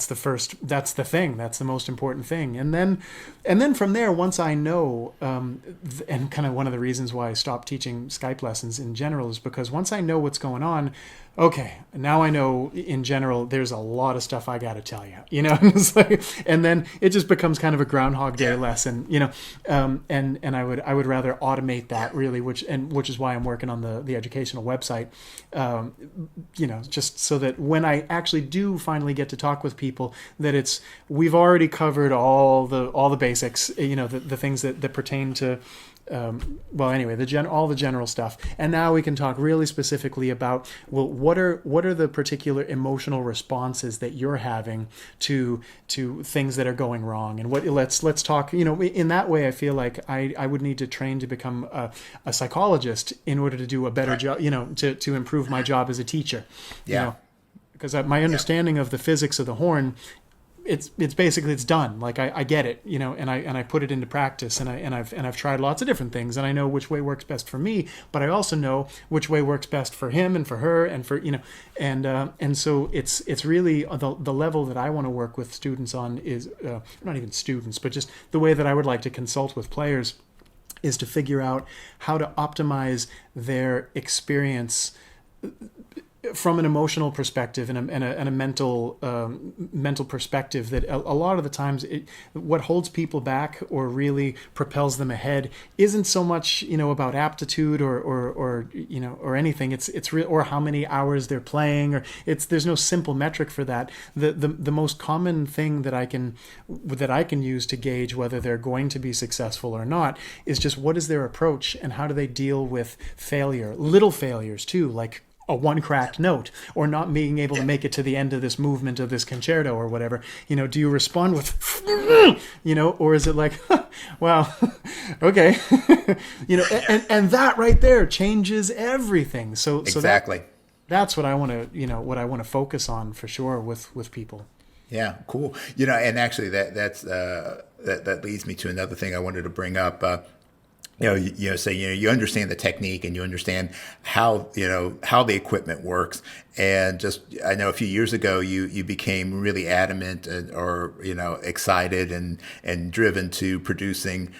the thing. That's the most important thing. And then from there, once I know, and kind of one of the reasons why I stopped teaching Skype lessons in general is because once I know what's going on, okay, now I know in general there's a lot of stuff I got to tell you, It's like, and then it just becomes kind of a Groundhog Day lesson, and I would rather automate that really, which is why I'm working on the educational website, just so that when I actually do finally get to talk with people, that we've already covered all the basics, the things that pertain to all the general stuff, and now we can talk really specifically about, well, what are the particular emotional responses that you're having to things that are going wrong, and let's talk. In that way, I feel like I would need to train to become a psychologist in order to do a better job. To improve my job as a teacher. Yeah, because my understanding of the physics of the horn. It's basically done. Like I get it, and I put it into practice, and I've tried lots of different things, and I know which way works best for me, but I also know which way works best for him and for her and for and so it's really the level that I want to work with students on is not even students, but just the way that I would like to consult with players is to figure out how to optimize their experience from an emotional perspective and a mental perspective, that a lot of the times what holds people back or really propels them ahead isn't so much about aptitude or anything. It's real, or how many hours they're playing, or there's no simple metric for that. The most common thing that I can use to gauge whether they're going to be successful or not is just what is their approach and how do they deal with failure, little failures too, like one cracked note, or not being able to make it to the end of this movement of this concerto or whatever, do you respond with, or is it like, wow, okay, and that right there changes everything. So exactly. That's what I want to, focus on for sure with people. Yeah, cool. And actually that leads me to another thing I wanted to bring up. You understand the technique and you understand how the equipment works. And I know a few years ago you became really adamant or excited and driven to producing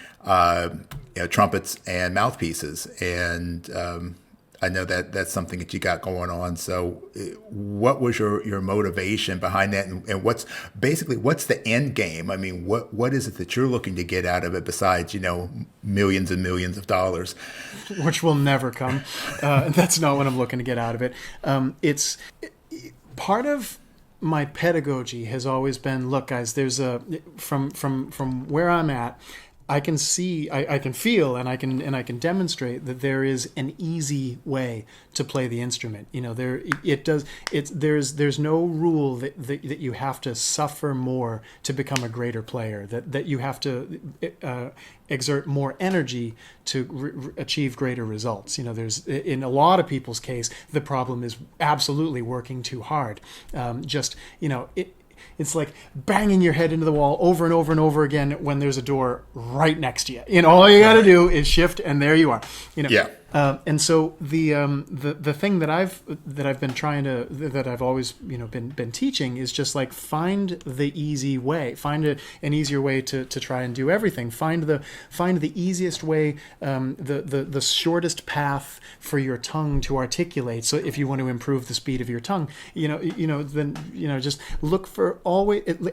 trumpets and mouthpieces. And I know that's something that you got going on. So what was your motivation behind that? And what's the end game? I mean, what is it that you're looking to get out of it besides, millions and millions of dollars? Which will never come. That's not what I'm looking to get out of it. It's part of my pedagogy has always been, look, guys, there's from where I'm at, I can see, I can feel, and I can demonstrate that there is an easy way to play the instrument. There's no rule that you have to suffer more to become a greater player. That you have to exert more energy to achieve greater results. There's, in a lot of people's case, the problem is absolutely working too hard. It's like banging your head into the wall over and over and over again when there's a door right next to you. All you got to do is shift, and there you are. Yeah. And so the thing that I've been trying to, that I've always been teaching is just like find the easy way, find an easier way to try and do everything. Find the easiest way, the shortest path for your tongue to articulate. So if you want to improve the speed of your tongue, then just look for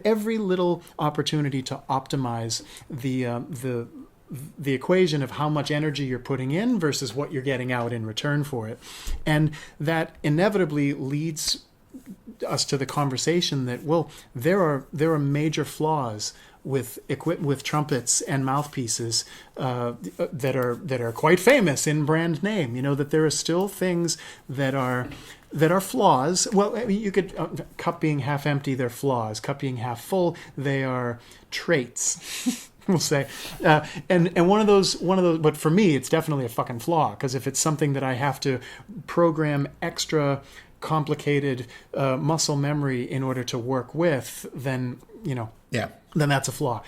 every little opportunity to optimize the equation of how much energy you're putting in versus what you're getting out in return for it. And that inevitably leads us to the conversation that, well, there are major flaws with trumpets and mouthpieces that are quite famous in brand name. That there are still things that are flaws. Well, you could cup being half empty, they're flaws. Cup being half full, they are traits. We'll say, and one of those, but for me, it's definitely a fucking flaw, because if it's something that I have to program extra complicated muscle memory in order to work with, then then that's a flaw.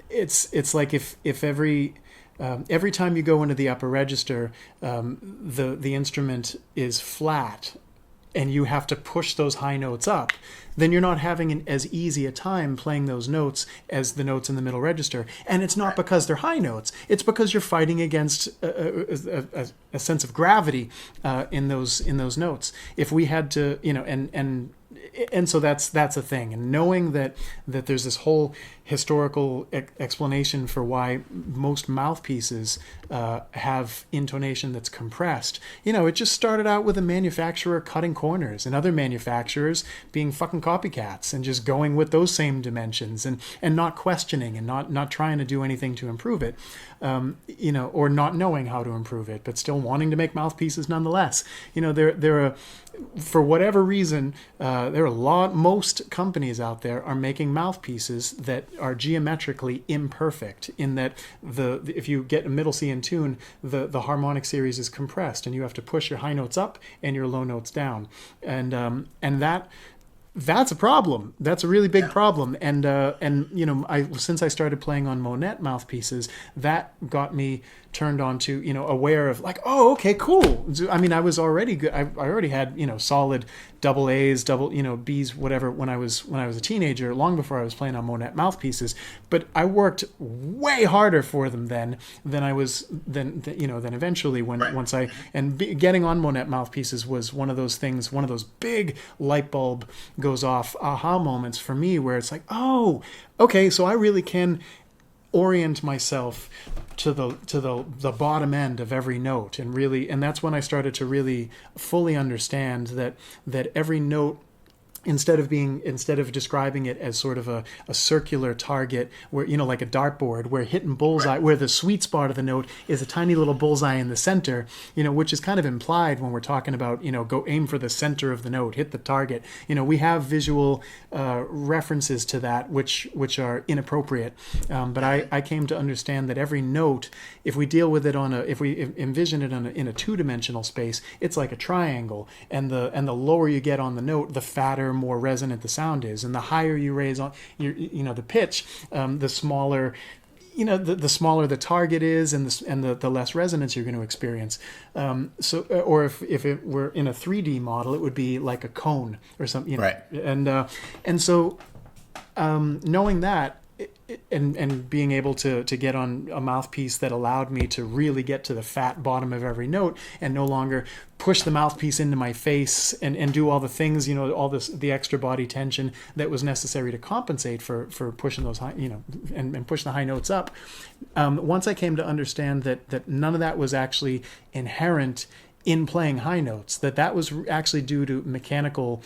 It's like if every time you go into the upper register, the instrument is flat, and you have to push those high notes up, then you're not having as easy a time playing those notes as the notes in the middle register. And it's not because they're high notes. It's because you're fighting against a sense of gravity in those notes. If we had to, and so that's a thing. And knowing that there's this whole historical explanation for why most mouthpieces have intonation that's compressed. It just started out with a manufacturer cutting corners and other manufacturers being fucking copycats and just going with those same dimensions and not questioning and not trying to do anything to improve it, or not knowing how to improve it, but still wanting to make mouthpieces nonetheless. There are, for whatever reason, most companies out there are making mouthpieces that are geometrically imperfect, in that if you get a middle C in tune, the harmonic series is compressed, and you have to push your high notes up and your low notes down, and that's a problem. That's a really big problem. And since I started playing on Monet mouthpieces, that got me turned on to, aware of like, oh, okay, cool. I mean, I was already good. I already had, solid double A's, B's, whatever, when I was a teenager, long before I was playing on Monet mouthpieces. But I worked way harder for them then than eventually getting on Monet mouthpieces was one of those things, one of those big light bulb goes off aha moments for me, where it's like, oh, okay, so I really can orient myself to the bottom end of every note, and that's when I started to really fully understand that every note instead of describing it as sort of a circular target where, like a dartboard, where hitting bullseye, where the sweet spot of the note is a tiny little bullseye in the center, which is kind of implied when we're talking about, go aim for the center of the note, hit the target. We have visual references to that which are inappropriate. But I came to understand that every note, if we deal with it if we envision it in a two-dimensional space, it's like a triangle, and the lower you get on the note, the fatter, more resonant the sound is, and the higher you raise on the pitch, the smaller the smaller the target is, and the less resonance you're going to experience. Or if it were in a 3D model, it would be like a cone or something. Right. And so knowing that, and being able to get on a mouthpiece that allowed me to really get to the fat bottom of every note and no longer push the mouthpiece into my face and do all the things, all the extra body tension that was necessary to compensate for pushing those high, and push the high notes up. Once I came to understand that none of that was actually inherent in playing high notes, that was actually due to mechanical,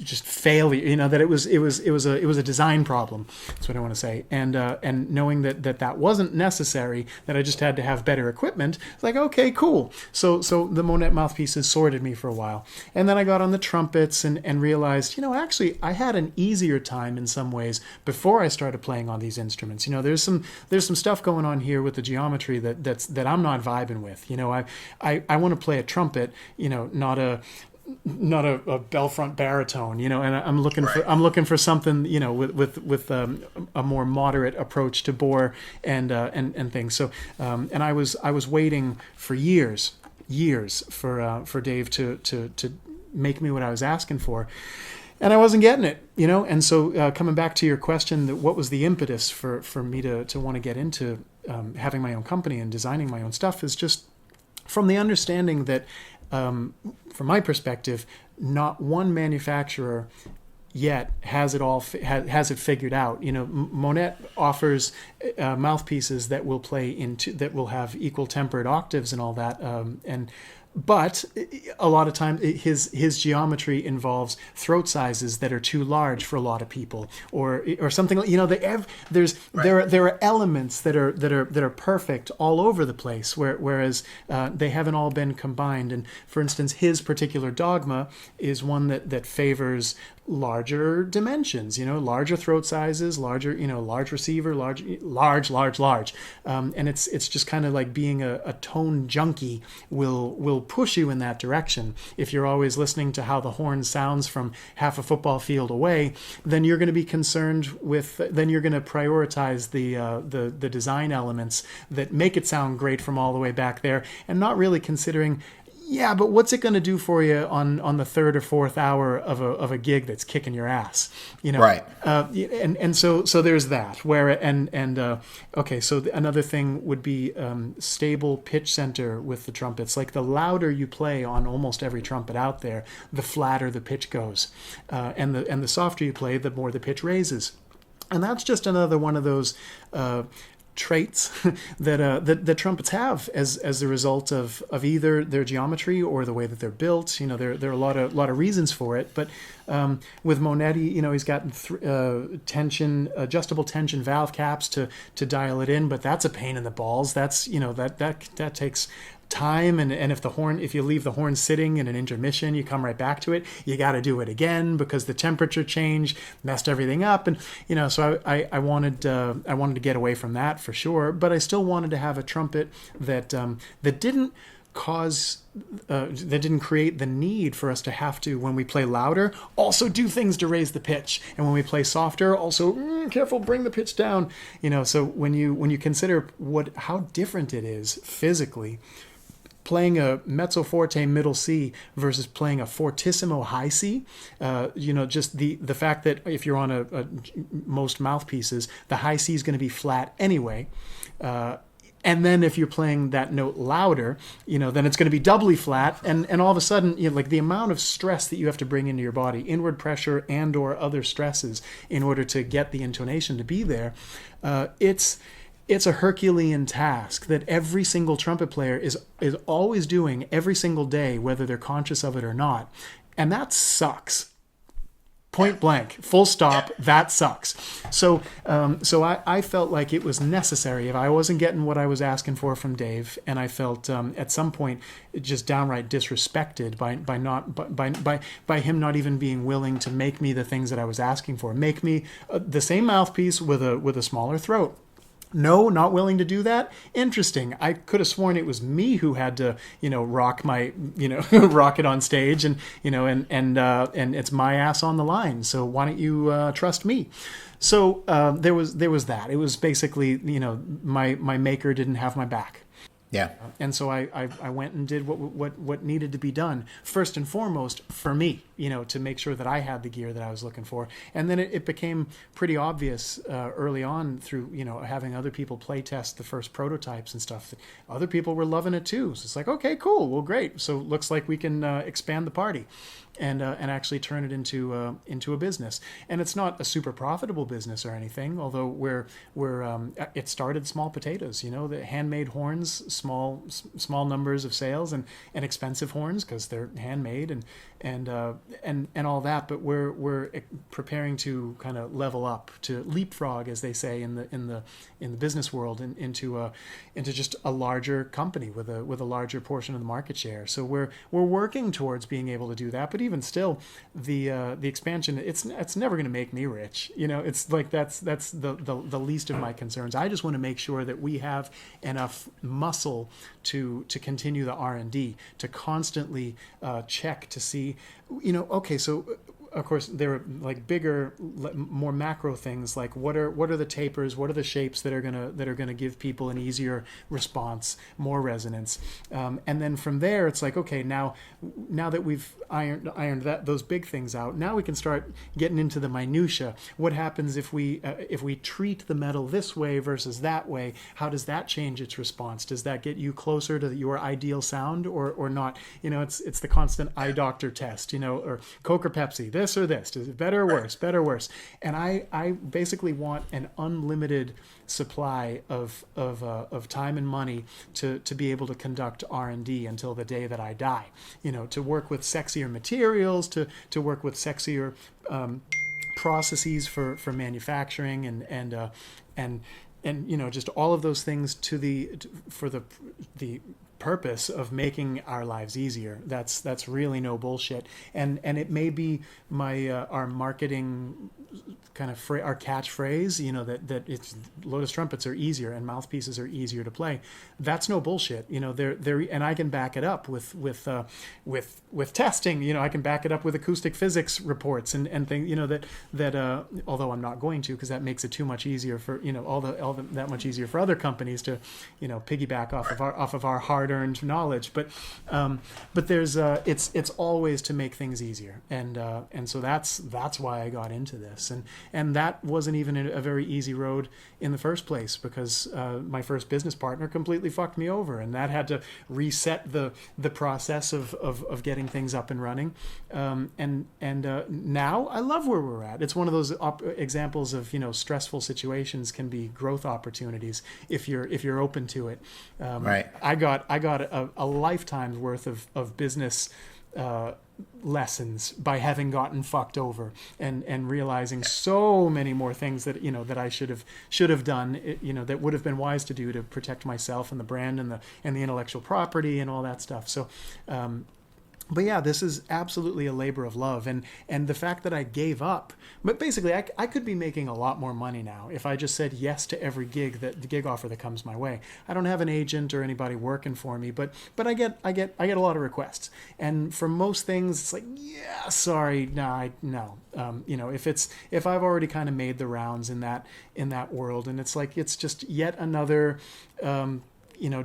just failure, that it was a design problem. That's what I want to say. And knowing that wasn't necessary, that I just had to have better equipment. It's like, okay, cool. So the Monette mouthpieces sorted me for a while. And then I got on the trumpets and realized, actually I had an easier time in some ways before I started playing on these instruments. There's some stuff going on here with the geometry that I'm not vibing with. I want to play a trumpet, not a bell front baritone, and I'm looking for something, with a more moderate approach to bore and things. So and I was waiting for years for Dave to make me what I was asking for, and I wasn't getting it, And so coming back to your question, what was the impetus for me to want to get into having my own company and designing my own stuff, is just from the understanding that, from my perspective, not one manufacturer yet has it figured out. Monette offers mouthpieces that will that will have equal tempered octaves and all that, but a lot of times his geometry involves throat sizes that are too large for a lot of people, or something. There are elements that are perfect all over the place, whereas they haven't all been combined. And for instance, his particular dogma is one that favors larger dimensions, larger throat sizes, larger, large receiver, large, and it's just kind of like being a tone junkie will push you in that direction. If you're always listening to how the horn sounds from half a football field away, then you're going to be concerned then you're going to prioritize the design elements that make it sound great from all the way back there, and not really considering, yeah, but what's it going to do for you on the third or fourth hour of a gig that's kicking your ass, Right. And so there's that okay. So another thing would be stable pitch center with the trumpets. Like, the louder you play on almost every trumpet out there, the flatter the pitch goes, and the softer you play, the more the pitch raises. And that's just another one of those traits that trumpets have as a result of either their geometry or the way that they're built. There are a lot of reasons for it. But with Monetti, he's got adjustable tension valve caps to dial it in, but that's a pain in the balls. That's that takes time, and if you leave the horn sitting in an intermission, you come right back to it, you got to do it again because the temperature change messed everything up. And so I wanted to get away from that for sure, but I still wanted to have a trumpet that didn't create the need for us to have to, when we play louder, also do things to raise the pitch, and when we play softer, also careful, bring the pitch down. So when you consider how different it is physically, playing a mezzo forte middle C versus playing a fortissimo high C, just the fact that if you're on most mouthpieces, the high C is going to be flat anyway. And then if you're playing that note louder, then it's going to be doubly flat. And all of a sudden, like the amount of stress that you have to bring into your body, inward pressure and or other stresses in order to get the intonation to be there, it's a Herculean task that every single trumpet player is always doing every single day, whether they're conscious of it or not. And that sucks. Point blank, full stop, that sucks. So I felt like it was necessary. If I wasn't getting what I was asking for from Dave, and I felt at some point just downright disrespected by him not even being willing to make me the things that I was asking for, make me the same mouthpiece with a smaller throat. No, not willing to do that. Interesting. I could have sworn it was me who had to, rock my, rock it on stage, and and it's my ass on the line. So why don't you trust me? So there was that. It was basically, my maker didn't have my back. Yeah. And so I went and did what needed to be done, first and foremost for me, to make sure that I had the gear that I was looking for. And then it became pretty obvious early on through, having other people play test the first prototypes and stuff, that other people were loving it too. So it's like, okay, cool. Well, great. So it looks like we can expand the party and actually turn it into a business. And it's not a super profitable business or anything, although it started small potatoes, the handmade horns, small numbers of sales, and expensive horns because they're handmade and all that. But we're preparing to kind of level up, to leapfrog, as they say in the business world, into just a larger company with a larger portion of the market share. So we're working towards being able to do that. But even still, the expansion, it's never going to make me rich. It's like that's the least of my concerns. I just want to make sure that we have enough muscle to continue the R&D, to constantly check to see, okay, so of course there are like bigger, more macro things, like what are the tapers, what are the shapes that are gonna give people an easier response, more resonance, and then from there it's like, okay, now that we've ironed those big things out, now we can start getting into the minutia. What happens if we treat the metal this way versus that way? How does that change its response? Does that get you closer to your ideal sound or not? It's the constant eye doctor test, or Coke or Pepsi, this or this, is it better or worse, better or worse? And I basically want an unlimited supply of time and money to be able to conduct R&D until the day that I die, to work with sexier materials, to work with sexier processes for manufacturing and just all of those things for the purpose of making our lives easier. That's really no bullshit. And it may be our marketing kind of our catchphrase, that it's Lotus Trumpets are easier and mouthpieces are easier to play. That's no bullshit. They're and I can back it up with testing. I can back it up with acoustic physics reports and things. That although I'm not going to, because that makes it too much easier for that much easier for other companies to piggyback off of our hard-earned knowledge. But there's it's always to make things easier, and so that's why I got into this, and that wasn't even a very easy road in the first place, because my first business partner completely fucked me over, and that had to reset the process of getting things up and running. And now I love where we're at. It's one of those examples of stressful situations can be growth opportunities if you're open to it. Right. I got a lifetime's worth of business lessons by having gotten fucked over and realizing so many more things that that I should have done, that would have been wise to do to protect myself and the brand and the intellectual property and all that stuff. So but yeah, this is absolutely a labor of love, and the fact that I gave up, but basically I could be making a lot more money now if I just said yes to every the gig offer that comes my way. I don't have an agent or anybody working for me, but I get a lot of requests, and for most things it's like, yeah, sorry, no. If I've already kind of made the rounds in that world, and it's like it's just yet another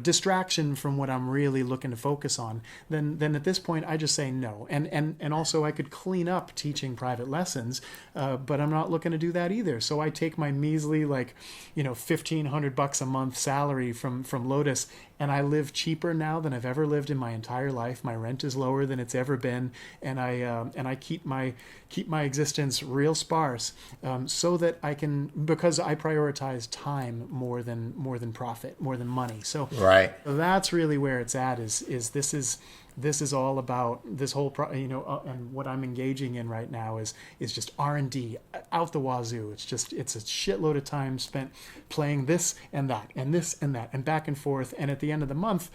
distraction from what I'm really looking to focus on, then at this point I just say no. And also I could clean up teaching private lessons, but I'm not looking to do that either. So I take my measly $1,500 a month salary from Lotus and I live cheaper now than I've ever lived in my entire life. My rent is lower than it's ever been, and I keep my existence real sparse, so that I can, because I prioritize time more than profit, more than money. So Right. that's really where it's at. This is all about this whole and what I'm engaging in right now is just R&D out the wazoo. It's a shitload of time spent playing this and that and this and that and back and forth. And at the end of the month,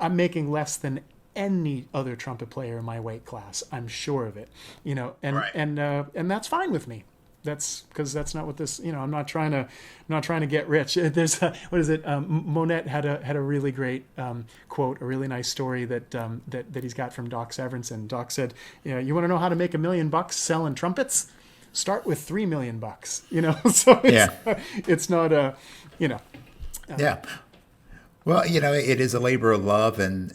I'm making less than any other trumpet player in my weight class. I'm sure of it. Right. And that's fine with me. That's because that's not what this. I'm not trying to get rich. There's what is it? Monet had a really great quote, a really nice story that he's got from Doc Severinsen. Doc said, you want to know how to make $1 million selling trumpets? Start with $3 million. So it's not a. Yeah. Well, it is a labor of love, and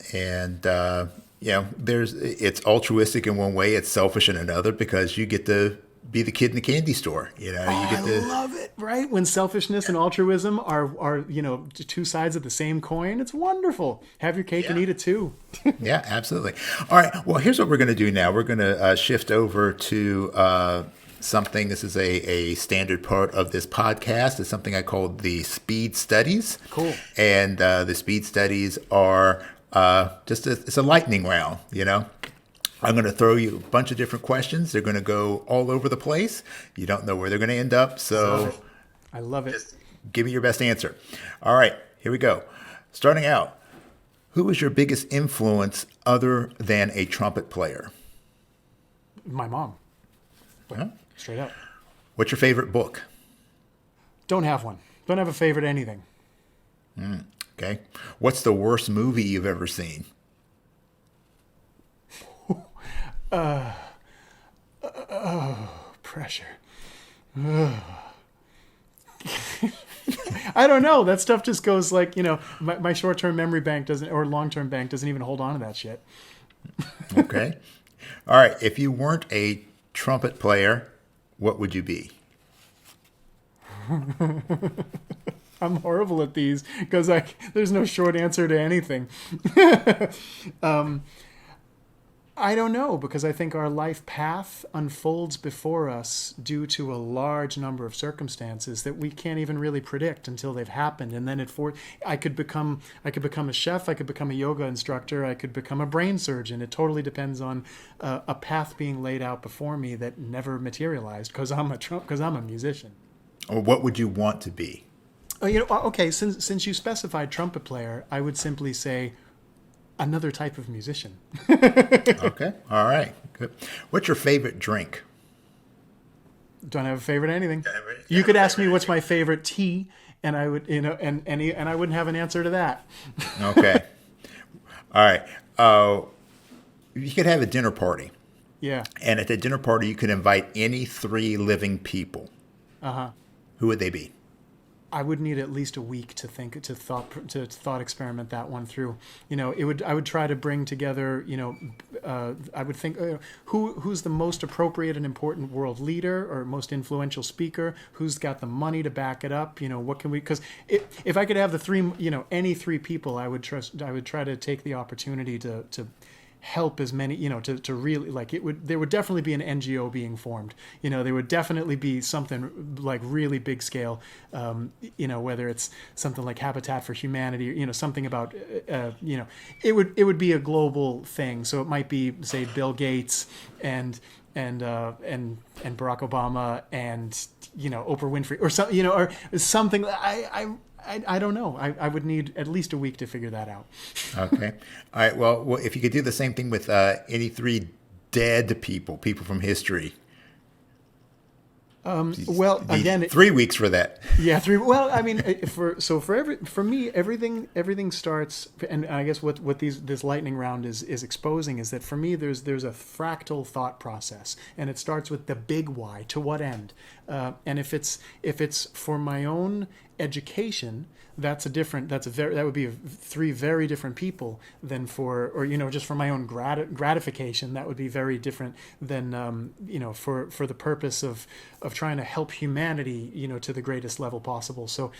it's altruistic in one way, it's selfish in another, because you get to be the kid in the candy store. I love it, right? When selfishness and altruism are two sides of the same coin, it's wonderful. Have your cake and eat it too. Yeah, absolutely. All right. Well, here's what we're going to do now. We're going to shift over to something. This is a standard part of this podcast. It's something I call the speed studies. Cool. And the speed studies are it's a lightning round, I'm going to throw you a bunch of different questions. They're going to go all over the place. You don't know where they're going to end up. So I love it. Just give me your best answer. All right, here we go. Starting out, who was your biggest influence other than a trumpet player? My mom. Huh? Straight up. What's your favorite book? Don't have one. Don't have a favorite anything. Okay. What's the worst movie you've ever seen? Pressure. I don't know. That stuff just goes like, my short-term memory bank doesn't, or long-term bank doesn't even hold on to that shit. Okay. All right. If you weren't a trumpet player, what would you be? I'm horrible at these because there's no short answer to anything. I don't know, because I think our life path unfolds before us due to a large number of circumstances that we can't even really predict until they've happened. And then I could become a chef, I could become a yoga instructor, I could become a brain surgeon. It totally depends on a path being laid out before me that never materialized because I'm a musician. Or what would you want to be? Okay. Since you specified trumpet player, I would simply say another type of musician. Okay. All right. Good. What's your favorite drink? Don't have a favorite anything. You could ask me what's my favorite tea, and I would, and I wouldn't have an answer to that. Okay. All right. You could have a dinner party. Yeah. And at the dinner party, you could invite any 3 living people. Uh-huh. Who would they be? I would need at least a week to thought experiment that one through. I would try to bring together, I would think who's the most appropriate and important world leader or most influential speaker, who's got the money to back it up, what can we, because if I could have the 3, any 3 people, I would try to take the opportunity to help as many, to really, there would definitely be an NGO being formed. There would definitely be something like really big scale, whether it's something like Habitat for Humanity, something about, it would be a global thing. So it might be, say, Bill Gates and Barack Obama and, Oprah Winfrey or something, or something. I don't know. I would need at least a week to figure that out. Okay. All right. Well, if you could do the same thing with any 3 dead people from history. Well, again, 3 weeks for that. Yeah, 3. Well, I mean, for me, everything starts, and I guess what this lightning round is exposing is that for me, there's a fractal thought process, and it starts with the big why. To what end? And if it's for my own education, that would be three very different people than just for my own gratification, that would be very different than, for the purpose of trying to help humanity, to the greatest level possible. So,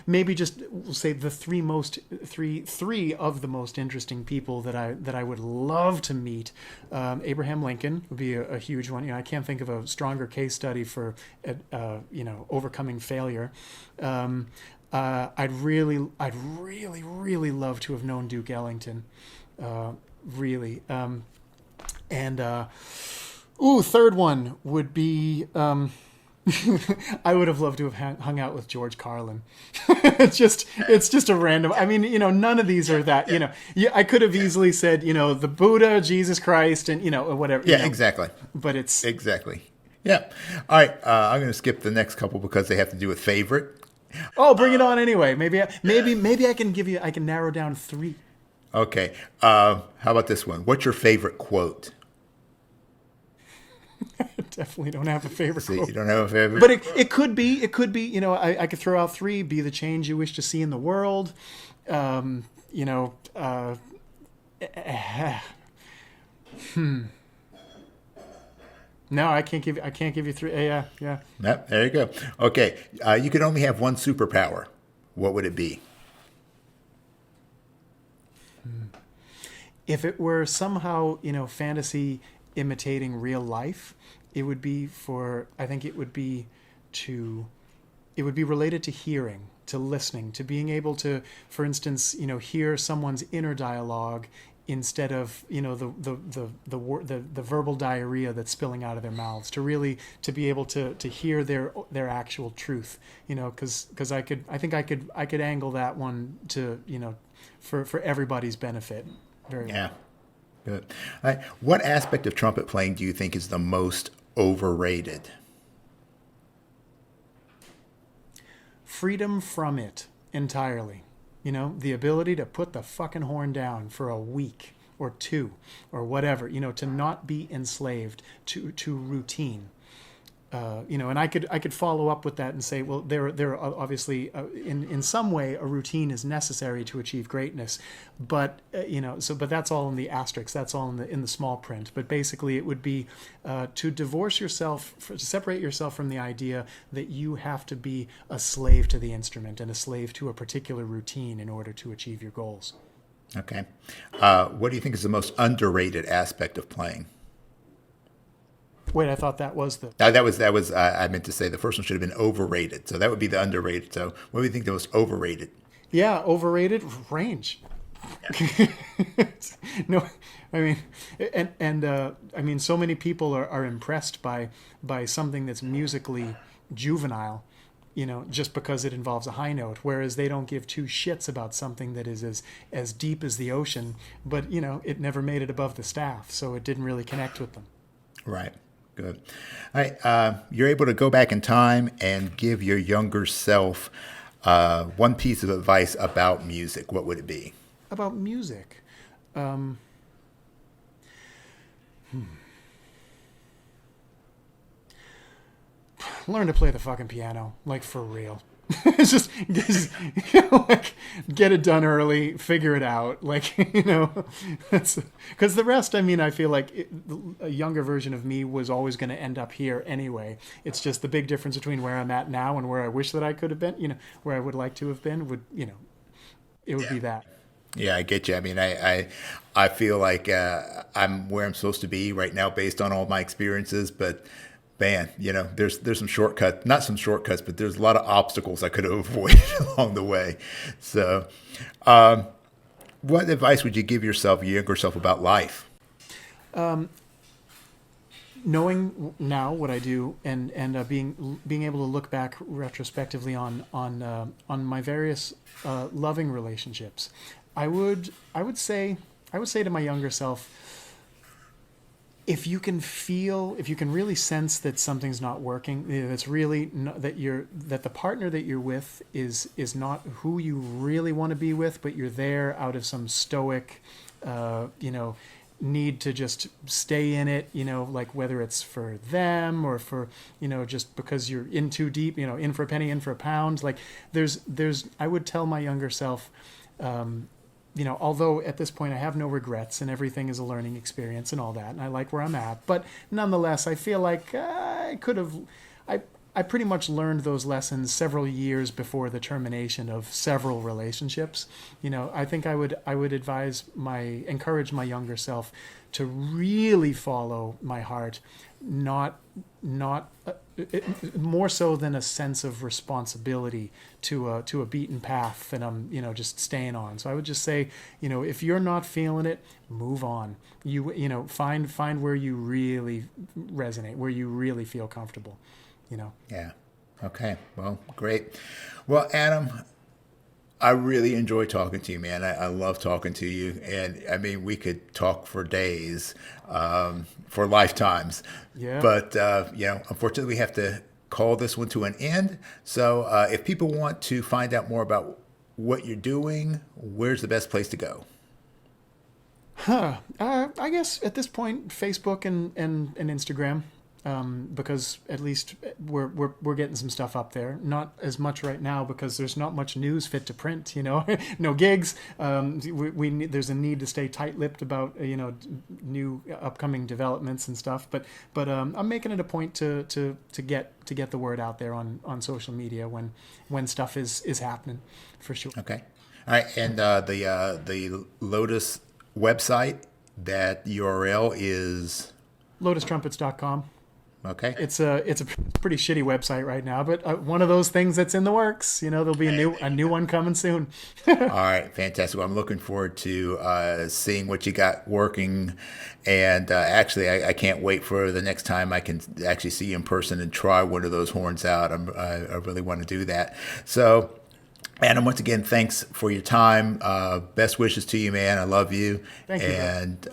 maybe just we'll say the three of the most interesting people that I would love to meet. Abraham Lincoln would be a huge one. I can't think of a stronger case study for, overcoming failure. I'd really love to have known Duke Ellington, really. Third one would be, I would have loved to have hung out with George Carlin. It's just a random. I mean, none of these are that. I could have easily said, the Buddha, Jesus Christ, and whatever. Yeah, exactly. But it's exactly. Yeah. All right. I'm going to skip the next couple because they have to do with favorite. Oh, bring it on anyway. Maybe I can narrow down three. Okay. How about this one? What's your favorite quote? I definitely don't have a favorite quote. You don't have a favorite? But it could be, I could throw out three. Be the change you wish to see in the world. No, I can't give you three. Yeah. Yep, there you go. Okay. You could only have one superpower. What would it be? If it were somehow, fantasy imitating real life, it would be related to hearing, to listening, to being able to, for instance, hear someone's inner dialogue instead of the verbal diarrhea that's spilling out of their mouths, to be able to hear their actual truth, because I think I could angle that one to for everybody's benefit. Very well. Good. All right. What aspect of trumpet playing do you think is the most overrated? Freedom from it entirely. The ability to put the fucking horn down for a week or two or whatever, to not be enslaved to routine. And I could follow up with that and say, well, there are obviously in some way a routine is necessary to achieve greatness, but but that's all in the asterisk, that's all in the small print. But basically, it would be to to separate yourself from the idea that you have to be a slave to the instrument and a slave to a particular routine in order to achieve your goals. Okay, what do you think is the most underrated aspect of playing? Wait, I thought that was the... that was. I meant to say the first one should have been overrated. So that would be the underrated. So what do you think the most overrated? Yeah, overrated range. Yeah. No, I mean, so many people are impressed by something that's musically juvenile, just because it involves a high note, whereas they don't give two shits about something that is as deep as the ocean, but it never made it above the staff, so it didn't really connect with them. Right. Good. All right. You're able to go back in time and give your younger self one piece of advice about music. What would it be? About music? Learn to play the fucking piano, like for real. It's just like, get it done early, figure it out, that's because the rest, I feel like a younger version of me was always going to end up here anyway. It's just the big difference between where I'm at now and where I wish that I could have been, where I would like to have been it would be that. Yeah, I get you. I feel like I'm where I'm supposed to be right now based on all my experiences, but man, there's some shortcuts, not some shortcuts, but there's a lot of obstacles I could have avoided along the way. So, what advice would you give your younger self about life? Knowing now what I do and being able to look back retrospectively on my various loving relationships, I would say to my younger self, if you can really sense that something's not working, that's really that the partner that you're with is not who you really want to be with, but you're there out of some stoic, need to just stay in it, like whether it's for them or for, just because you're in too deep, in for a penny, in for a pound. Like I would tell my younger self, although at this point I have no regrets and everything is a learning experience and all that, and I like where I'm at, but nonetheless, I feel like I pretty much learned those lessons several years before the termination of several relationships. I think I would encourage my younger self to really follow my heart, not more so than a sense of responsibility to a beaten path that I'm just staying on. So I would just say, if you're not feeling it, move on. Find where you really resonate, where you really feel comfortable. Yeah. Okay. Well, great. Well, Adam, I really enjoy talking to you, man. I love talking to you. And I mean, we could talk for days, for lifetimes. Yeah. But, unfortunately, we have to call this one to an end. So if people want to find out more about what you're doing, where's the best place to go? I guess at this point, Facebook and Instagram. Because at least we're getting some stuff up there. Not as much right now because there's not much news fit to print. No gigs. There's a need to stay tight-lipped about new upcoming developments and stuff. But I'm making it a point to get the word out there on social media when stuff is happening, for sure. Okay. All right. And the Lotus website, that URL is LotusTrumpets.com. Okay. It's a pretty shitty website right now, but one of those things that's in the works. There'll be a new one coming soon. All right, fantastic. Well, I'm looking forward to seeing what you got working, and actually, I can't wait for the next time I can actually see you in person and try one of those horns out. I really want to do that. So, Adam, once again, thanks for your time. Best wishes to you, man. I love you. Thank you. And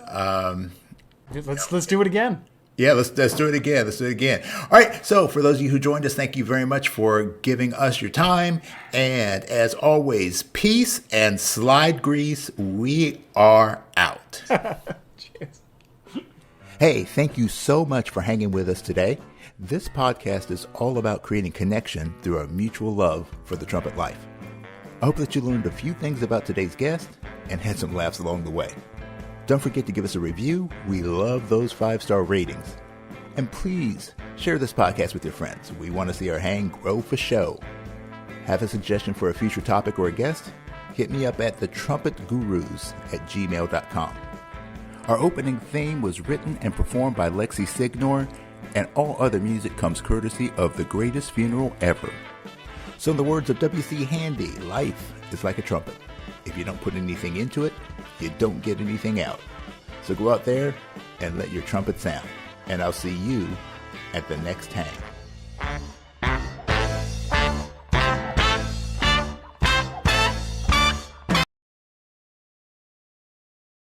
let's do it again. Yeah, let's do it again. Let's do it again. All right. So for those of you who joined us, thank you very much for giving us your time. And as always, peace and slide grease. We are out. Cheers. Hey, thank you so much for hanging with us today. This podcast is all about creating connection through our mutual love for the trumpet life. I hope that you learned a few things about today's guest and had some laughs along the way. Don't forget to give us a review. We love those 5-star ratings. And please share this podcast with your friends. We want to see our hang grow for show. Have a suggestion for a future topic or a guest? Hit me up at thetrumpetgurus@gmail.com. Our opening theme was written and performed by Lexi Signor, and all other music comes courtesy of The Greatest Funeral Ever. So in the words of W.C. Handy, life is like a trumpet. If you don't put anything into it, you don't get anything out. So go out there and let your trumpet sound. And I'll see you at the next hang.